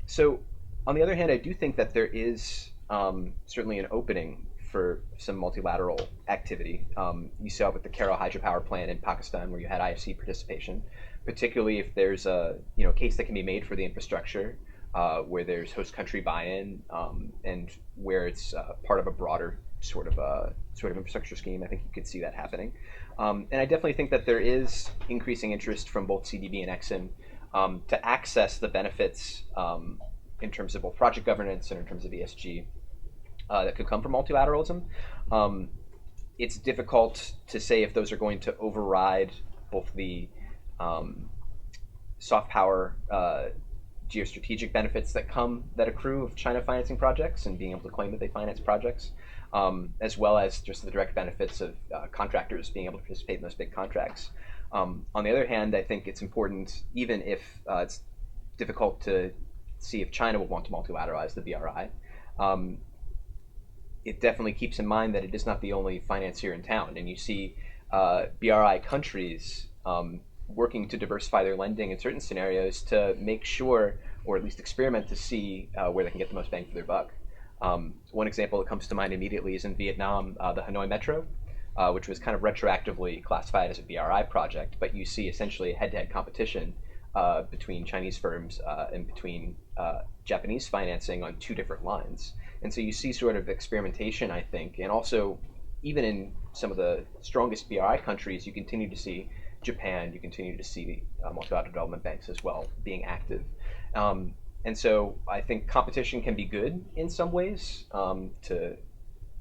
So on the other hand, I do think that there is certainly an opening for some multilateral activity. You saw it with the Karo hydropower plant in Pakistan, where you had IFC participation, particularly if there's a case that can be made for the infrastructure, where there's host country buy-in, and where it's part of a broader sort of infrastructure scheme. I think you could see that happening, and I definitely think that there is increasing interest from both CDB and EXIM to access the benefits in terms of both project governance and in terms of ESG that could come from multilateralism. It's difficult to say if those are going to override both the soft power geostrategic benefits that accrue of China financing projects and being able to claim that they finance projects, as well as just the direct benefits of contractors being able to participate in those big contracts. On the other hand, I think it's important, even if it's difficult to see if China will want to multilateralize the BRI, it definitely keeps in mind that it is not the only financier in town, and you see BRI countries working to diversify their lending in certain scenarios to make sure, or at least experiment to see where they can get the most bang for their buck. One example that comes to mind immediately is in Vietnam, the Hanoi Metro, which was kind of retroactively classified as a BRI project, but you see essentially a head-to-head competition between Chinese firms and between Japanese financing on two different lines. And so you see sort of experimentation, I think, and also even in some of the strongest BRI countries, you continue to see Japan, you continue to see multilateral development banks as well being active. And so I think competition can be good in some ways to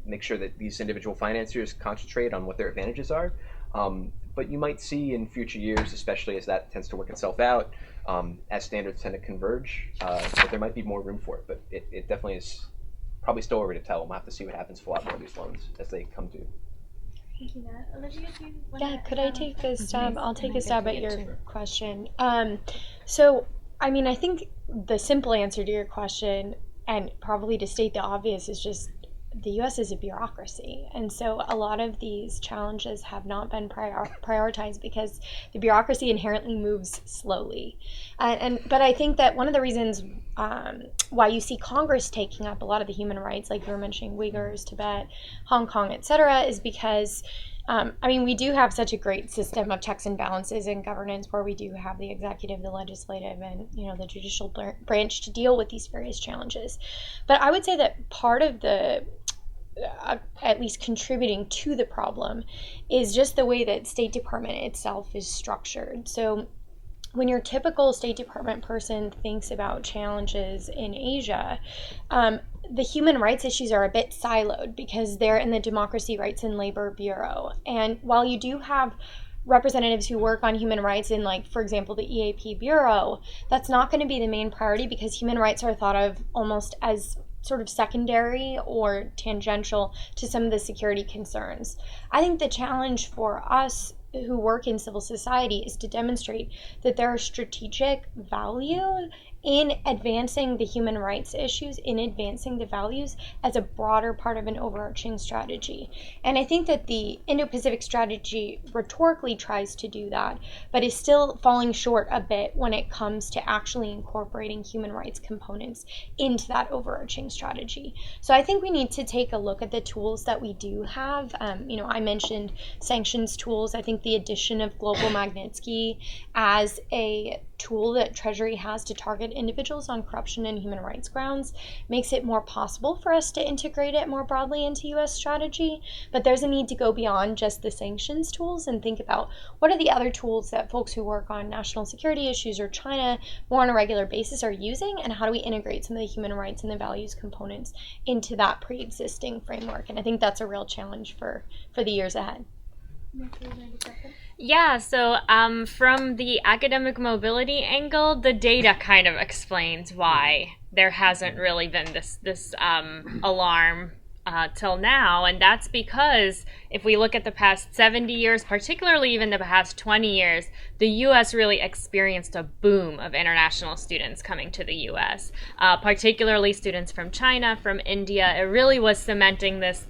make sure that these individual financiers concentrate on what their advantages are. But you might see in future years, especially as that tends to work itself out, as standards tend to converge, that there might be more room for it. But it definitely is probably still early to tell. We'll have to see what happens with a lot more of these loans as they come due. Thank you, Nat. Olivia, do you want Yeah, to could I take a stab? I'll take a stab at your question. So, I mean, I think the simple answer to your question, and probably to state the obvious, is just the U.S. is a bureaucracy, and so a lot of these challenges have not been prioritized because the bureaucracy inherently moves slowly. But I think that one of the reasons why you see Congress taking up a lot of the human rights, like you were mentioning, Uyghurs, Tibet, Hong Kong, etc., is because I mean, we do have such a great system of checks and balances and governance where we do have the executive, the legislative, and the judicial branch to deal with these various challenges. But I would say that part of the at least contributing to the problem is just the way that State Department itself is structured. So when your typical State Department person thinks about challenges in Asia, the human rights issues are a bit siloed because they're in the Democracy, Rights, and Labor Bureau. And while you do have representatives who work on human rights in, like, for example, the EAP Bureau, that's not going to be the main priority because human rights are thought of almost as sort of secondary or tangential to some of the security concerns. I think the challenge for us who work in civil society is to demonstrate that there are strategic value in advancing the human rights issues, in advancing the values as a broader part of an overarching strategy. And I think that the Indo-Pacific strategy rhetorically tries to do that, but is still falling short a bit when it comes to actually incorporating human rights components into that overarching strategy. So I think we need to take a look at the tools that we do have. I mentioned sanctions tools. I think the addition of Global Magnitsky as a tool that Treasury has to target individuals on corruption and human rights grounds makes it more possible for us to integrate it more broadly into U.S. strategy. But there's a need to go beyond just the sanctions tools and think about what are the other tools that folks who work on national security issues or China more on a regular basis are using, and how do we integrate some of the human rights and the values components into that pre-existing framework. And I think that's a real challenge for the years ahead. Yeah, so from the academic mobility angle, the data kind of explains why there hasn't really been this alarm till now, and that's because if we look at the past 70 years, particularly even the past 20 years, the U.S. really experienced a boom of international students coming to the U.S., particularly students from China, from India. It really was cementing this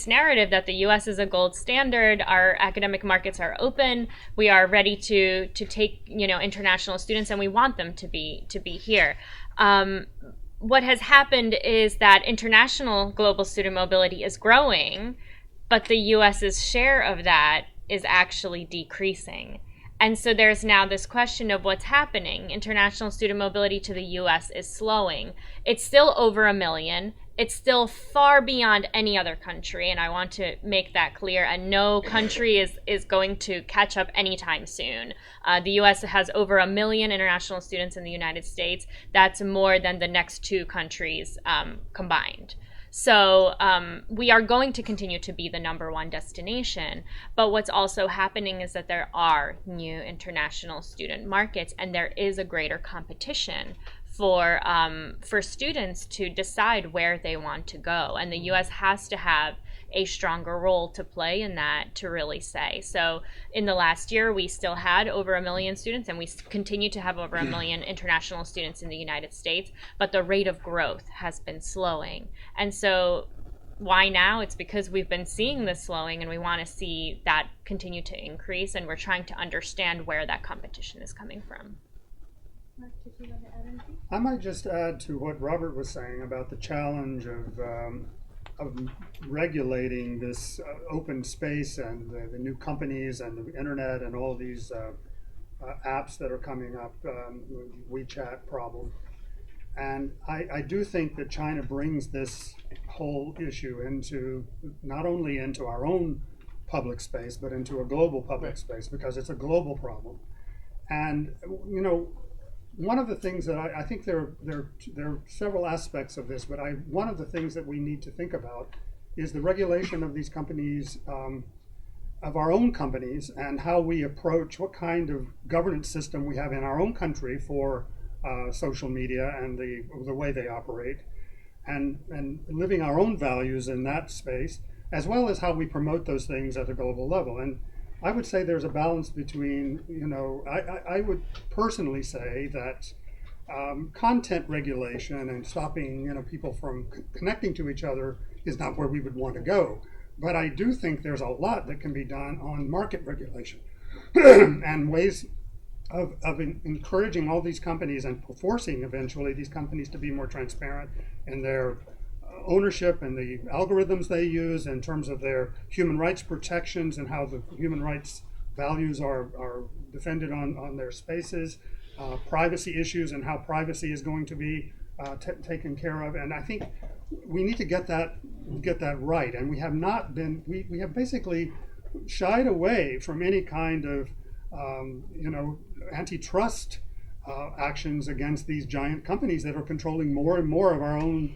narrative that the U.S. is a gold standard. Our academic markets are open. We are ready to take international students, and we want them to be here. What has happened is that international global student mobility is growing, but the U.S.'s share of that is actually decreasing. And so there's now this question of what's happening. International student mobility to the U.S. is slowing. It's still over 1 million. It's still far beyond any other country, and I want to make that clear. And no country is going to catch up anytime soon. The U.S. has over 1 million international students in the United States. That's more than the next 2 countries combined. So we are going to continue to be the #1 destination. But what's also happening is that there are new international student markets, and there is a greater competition for students to decide where they want to go. And the U.S. has to have a stronger role to play in that to really say. So in the last year, we still had over 1 million students, and we continue to have over 1 million international students in the United States, but the rate of growth has been slowing. And so why now? It's because we've been seeing this slowing, and we want to see that continue to increase, and we're trying to understand where that competition is coming from. Mark, did you want to add anything? I might just add to what Robert was saying about the challenge of regulating this open space and the new companies and the internet and all these apps that are coming up, WeChat problem. And I do think that China brings this whole issue into not only into our own public space, but into a global public space, because it's a global problem. And one of the things that I think there are several aspects of this, but one of the things that we need to think about is the regulation of these companies, of our own companies, and how we approach what kind of governance system we have in our own country for social media and the way they operate, and living our own values in that space, as well as how we promote those things at a global level. And I would say there's a balance between, I would personally say that content regulation and stopping, people from connecting to each other is not where we would want to go. But I do think there's a lot that can be done on market regulation and ways of encouraging all these companies and forcing eventually these companies to be more transparent in their ownership and the algorithms they use in terms of their human rights protections and how the human rights values are defended on their spaces, privacy issues and how privacy is going to be taken care of. And I think we need to get that right. And we have not been, we have basically shied away from any kind of antitrust actions against these giant companies that are controlling more and more of our own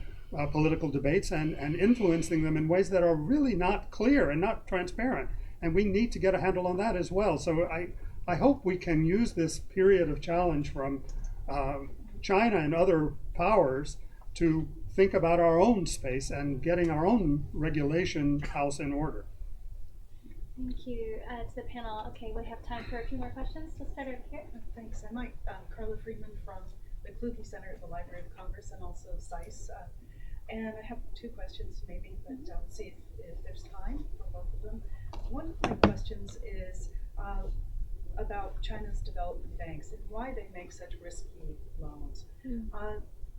political debates and influencing them in ways that are really not clear and not transparent. And we need to get a handle on that as well. So I hope we can use this period of challenge from China and other powers to think about our own space and getting our own regulation house in order. Thank you to the panel. Okay, we have time for a few more questions. We'll start over here. Thanks. I'm Carla Friedman from the Kluge Center at the Library of Congress and also SICE. And I have 2 questions maybe, but see if there's time for both of them. One of my questions is about China's development banks and why they make such risky loans.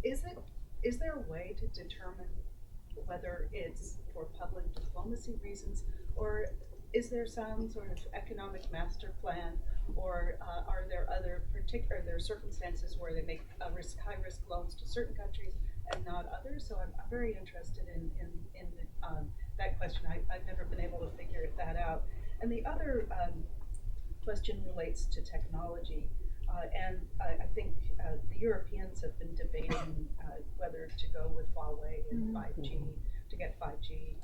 Is there a way to determine whether it's for public diplomacy reasons, or is there some sort of economic master plan, or are there other are there circumstances where they make high risk loans to certain countries and not others? So I'm very interested in that question. I've never been able to figure that out. And the other question relates to technology. And I think the Europeans have been debating whether to go with Huawei and 5G, to get 5G.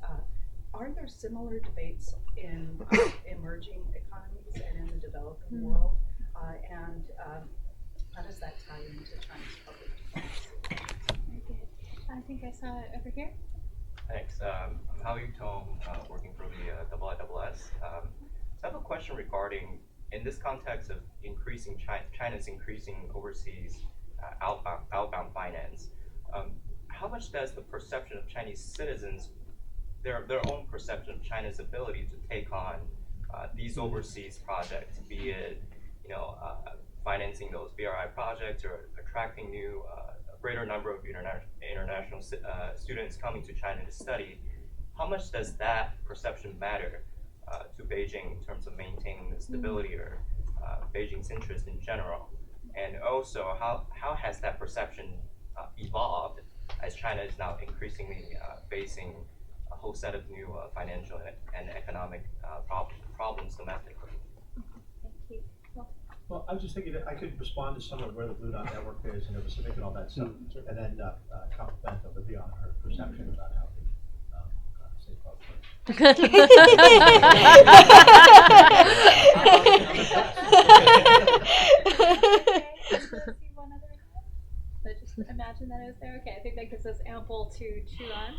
Are there similar debates in emerging economies and in the developing world? And how does that tie into China's public diplomacy? Very good. I think I saw it over here. Thanks. I'm Hao-Yu Tong, working for the IISS. I have a question regarding, in this context of increasing China's increasing overseas outbound finance, how much does the perception of Chinese citizens, their own perception of China's ability to take on these overseas projects, be it financing those BRI projects or attracting a greater number of international students coming to China to study, how much does that perception matter to Beijing in terms of maintaining the stability or Beijing's interest in general? And also, how has that perception evolved as China is now increasingly facing a whole set of new financial and economic problems domestically? Thank you. Well, I was just thinking that I could respond to some of where the Blue Dot Network is and the Pacific and all that stuff, and then compliment Olivia on her perception about how the safe harbor So just imagine that it was there. Okay, I think that gives us ample to chew on.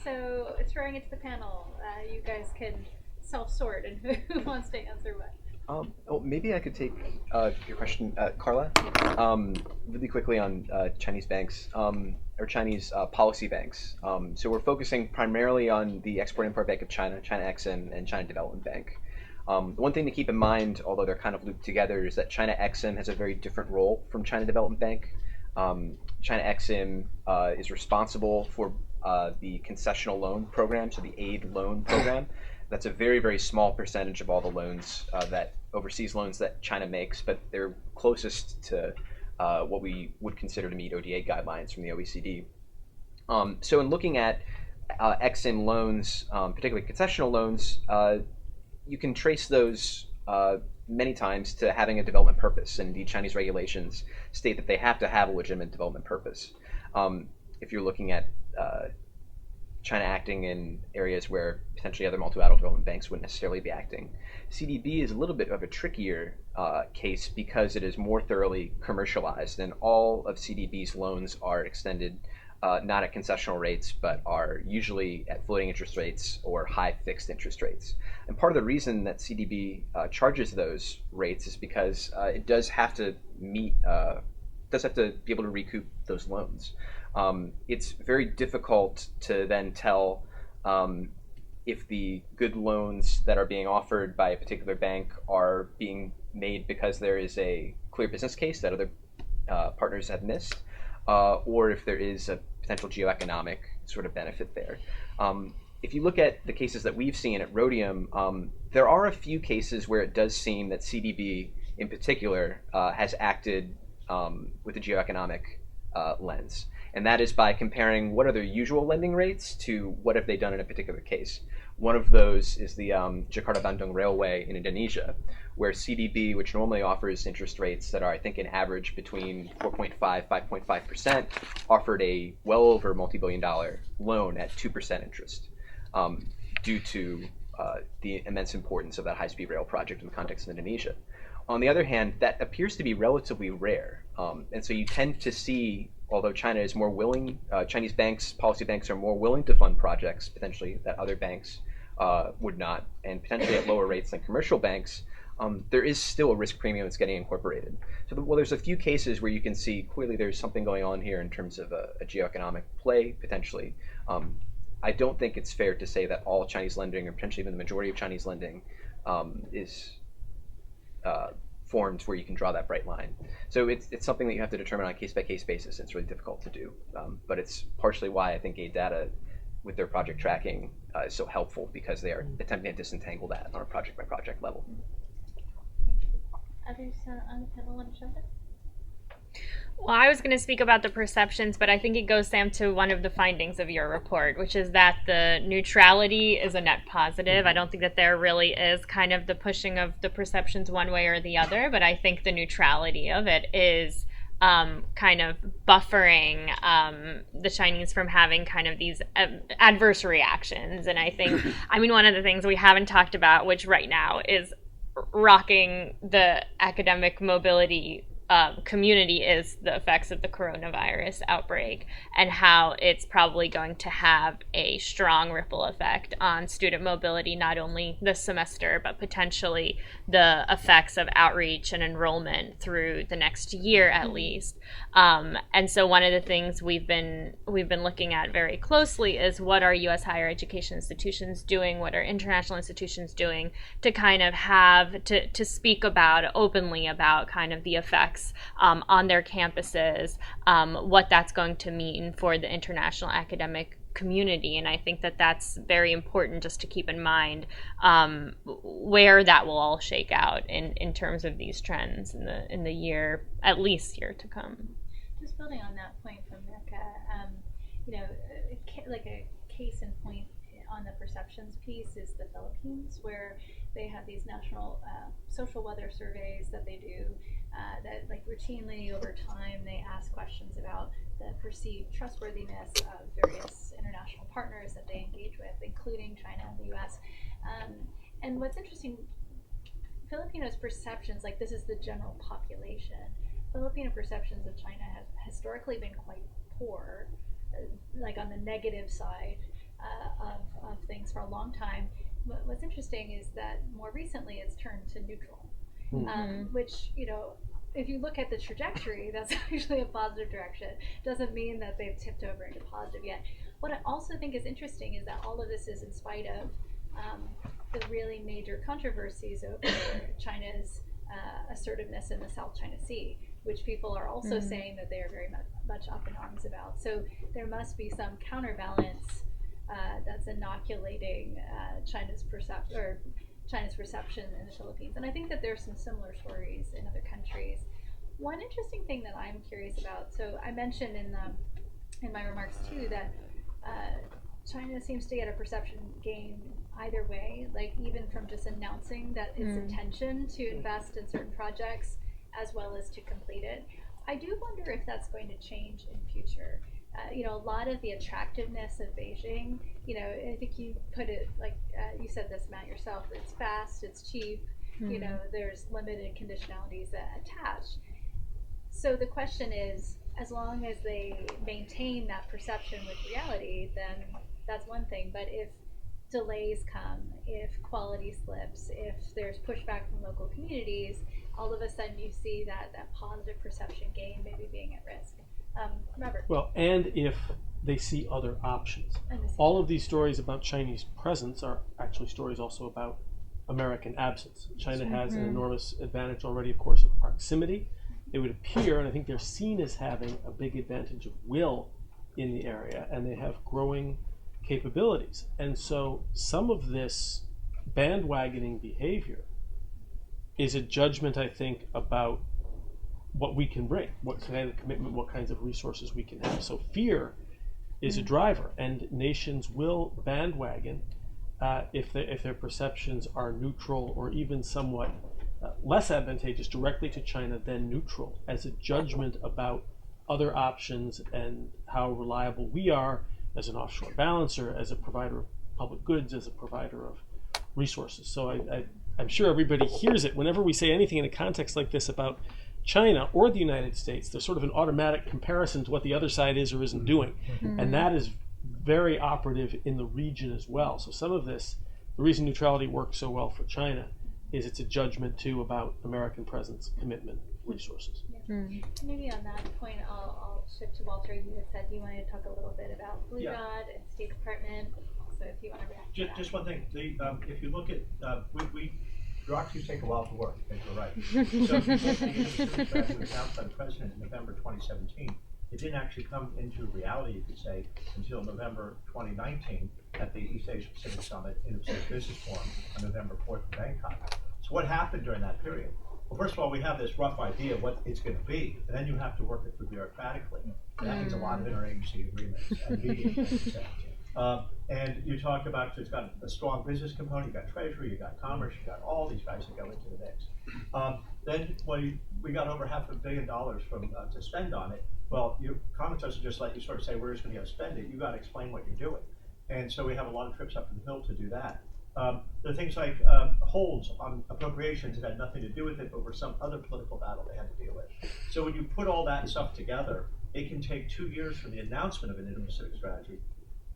So throwing it to the panel, you guys can self-sort and who wants to answer what. Well, maybe I could take your question, Carla, really quickly on Chinese banks or Chinese policy banks. So we're focusing primarily on the Export-Import Bank of China, China Exim, and China Development Bank. The one thing to keep in mind, although they're kind of looped together, is that China Exim has a very different role from China Development Bank. China Exim is responsible for the concessional loan program, so the aid loan program. That's a very, very small percentage of all the loans overseas loans that China makes, but they're closest to what we would consider to meet ODA guidelines from the OECD. So in looking at Exim loans, particularly concessional loans, you can trace those many times to having a development purpose, and indeed Chinese regulations state that they have to have a legitimate development purpose. If you're looking at China acting in areas where potentially other multilateral development banks wouldn't necessarily be acting. CDB is a little bit of a trickier case because it is more thoroughly commercialized, and all of CDB's loans are extended not at concessional rates, but are usually at floating interest rates or high fixed interest rates. And part of the reason that CDB charges those rates is because it does have to be able to recoup those loans. It's very difficult to then tell if the good loans that are being offered by a particular bank are being made because there is a clear business case that other partners have missed, or if there is a potential geoeconomic sort of benefit there. If you look at the cases that we've seen at Rhodium, there are a few cases where it does seem that CDB in particular has acted with a geoeconomic lens. And that is by comparing what are their usual lending rates to what have they done in a particular case. One of those is the Jakarta-Bandung Railway in Indonesia, where CDB, which normally offers interest rates that are, I think, an average between 4.5%, 5.5%, offered a well over multi-billion-dollar loan at 2% interest due to the immense importance of that high-speed rail project in the context of Indonesia. On the other hand, that appears to be relatively rare. And so you tend to see, although China is more willing, Chinese banks, policy banks are more willing to fund projects potentially that other banks would not, and potentially at lower rates than commercial banks, there is still a risk premium that's getting incorporated. So well, there's a few cases where you can see clearly there's something going on here in terms of a geoeconomic play, potentially. I don't think it's fair to say that all Chinese lending, or potentially even the majority of Chinese lending, is forms where you can draw that bright line. So it's something that you have to determine on a case-by-case basis. It's really difficult to do, but it's partially why I think aid data with their project tracking is so helpful, because they are attempting to disentangle that on a project by project level. Others on the panel want to jump in? Well, I was going to speak about the perceptions, but I think it goes, Sam, to one of the findings of your report, which is that the neutrality is a net positive. I don't think that there really is kind of the pushing of the perceptions one way or the other, but I think the neutrality of it is kind of buffering the Chinese from having kind of these adverse reactions. And I think, I mean, one of the things we haven't talked about, which right now is rocking the academic mobility community, is the effects of the coronavirus outbreak, and how it's probably going to have a strong ripple effect on student mobility, not only this semester, but potentially the effects of outreach and enrollment through the next year at least. And so one of the things we've been looking at very closely is what are U.S. higher education institutions doing, what are international institutions doing to kind of have to speak about openly about kind of the effects on their campuses, what that's going to mean for the international academic community. And I think that that's very important just to keep in mind where that will all shake out in terms of these trends in the year, at least year to come. Just building on that point from Mecca, like a case in point on the perceptions piece is the Philippines, where they have these national social weather surveys that they do that like routinely over time they ask questions about the perceived trustworthiness of various international partners that they engage with, including China and the US. And what's interesting, Filipinos' perceptions, like this is the general population, Filipino perceptions of China have historically been quite poor, like on the negative side of things for a long time. But what's interesting is that more recently it's turned to neutral, which, if you look at the trajectory, that's actually a positive direction. Doesn't mean that they've tipped over into positive yet. What I also think is interesting is that all of this is in spite of the really major controversies over China's assertiveness in the South China Sea, which people are also saying that they are very much up in arms about. So there must be some counterbalance that's inoculating China's perception in the Philippines. And I think that there's some similar stories in other countries. One interesting thing that I'm curious about, so I mentioned in my remarks too that China seems to get a perception gain either way, like even from just announcing that its intention to invest in certain projects as well as to complete it. I do wonder if that's going to change in future. A lot of the attractiveness of Beijing, I think you put it like you said this, Matt, yourself, it's fast, it's cheap, there's limited conditionalities attached. So the question is, as long as they maintain that perception with reality, then that's one thing. But if delays come, if quality slips, if there's pushback from local communities, all of a sudden you see that positive perception gain maybe being at risk. Robert. Well, and if they see other options. All of these stories about Chinese presence are actually stories also about American absence. China has an enormous advantage already, of course, of proximity. It would appear, and I think they're seen as having a big advantage of will in the area, and they have growing capabilities. And so some of this bandwagoning behavior is a judgment, I think, about what we can bring, what kind of commitment, what kinds of resources we can have. So fear is a driver, and nations will bandwagon if their perceptions are neutral or even somewhat less advantageous directly to China than neutral, as a judgment about other options and how reliable we are as an offshore balancer, as a provider of public goods, as a provider of resources. So I'm sure everybody hears it whenever we say anything in a context like this about China or the United States. There's sort of an automatic comparison to what the other side is or isn't doing. And that is very operative in the region as well. So some of this, the reason neutrality works so well for China is it's a judgment too about American presence, commitment, resources. Maybe on that point, I'll shift to Walter. You had said you wanted to talk a little bit about Blue Dot and State Department. So if you want to react to that. Just one thing. If you look at, bureaucracies take a while to work, I think you're right. So if you look at the announced by the President in November 2017, It didn't actually come into reality, you could say, until November 2019 at the East Asia Pacific Summit in the Pacific Business Forum on November 4th in Bangkok. So what happened during that period? Well, first of all, we have this rough idea of what it's going to be, and then you have to work it through bureaucratically. And that means a lot of interagency agreements and meetings. And you talk about, it's got a strong business component, you got treasury, you got commerce, you got all these guys that go into the mix. Then when we got over $500 million from to spend on it, well, Congress doesn't just let you sort of say, we're just going to go spend it, you got to explain what you're doing. And so we have a lot of trips up to the Hill to do that. There are things like holds on appropriations that had nothing to do with it, but were some other political battle they had to deal with. So when you put all that stuff together, it can take 2 years from the announcement of an Indo-Pacific strategy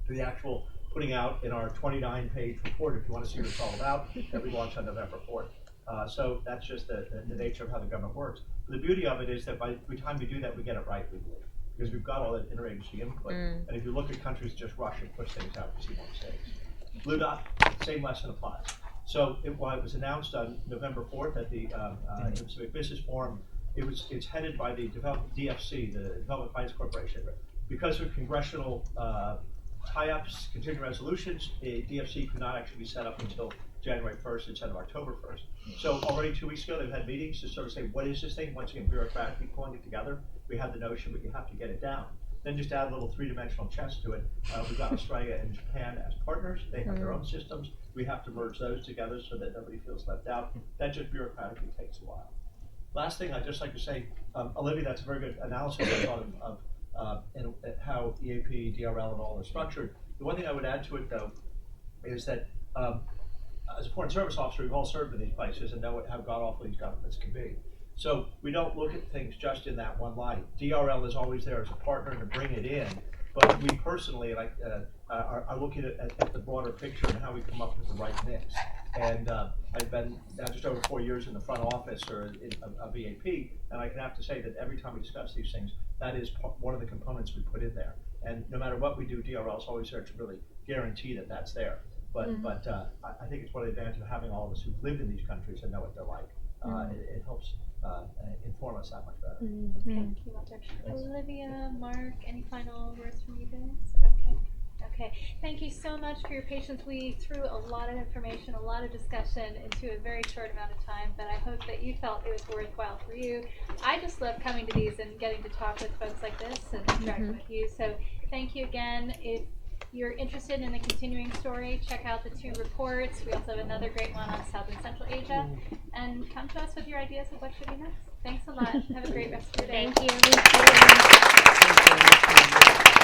to the actual putting out in our 29-page report, if you want to see what it's all about, that we launched on November 4th. So that's just the nature of how the government works. But the beauty of it is that by the time we do that, we get it right, we believe, because we've got all that interagency input. And if you look at countries just rush and push things out, you see more mistakes. Blue Dot, same lesson applies. So while it was announced on November 4th at the Pacific Business Forum, it's headed by the DFC, the Development Finance Corporation. Because of congressional tie-ups, continuing resolutions, the DFC could not actually be set up until January 1st instead of October 1st. So already 2 weeks ago, they've had meetings to sort of say, what is this thing? Once again, bureaucratically pulling it together. We had the notion, but you have to get it down. Then just add a little three-dimensional chess to it. We've got Australia and Japan as partners. They have their own systems. We have to merge those together so that nobody feels left out. That just bureaucratically takes a while. Last thing I'd just like to say, Olivia, that's a very good analysis of how EAP, DRL, and all are structured. The one thing I would add to it, though, is that as a foreign service officer, we've all served in these places and know how god-awful these governments can be. So we don't look at things just in that one light. DRL is always there as a partner to bring it in, but we personally are looking at the broader picture and how we come up with the right mix. And I've been now just over 4 years in the front office of EAP, and I can have to say that every time we discuss these things, that is one of the components we put in there. And no matter what we do, DRL is always there to really guarantee that that's there. But I think it's one of the advantages of having all of us who've lived in these countries and know what they're like. It helps inform us that much better. Thank you, Walter. Olivia, Mark, any final words from you guys? Okay. Thank you so much for your patience. We threw a lot of information, a lot of discussion into a very short amount of time, but I hope that you felt it was worthwhile for you. I just love coming to these and getting to talk with folks like this and interact with you. So thank you again. If you're interested in the continuing story, check out the 2 reports. We also have another great one on South and Central Asia. And come to us with your ideas of what should be next. Thanks a lot. Have a great rest of your day. Thank you.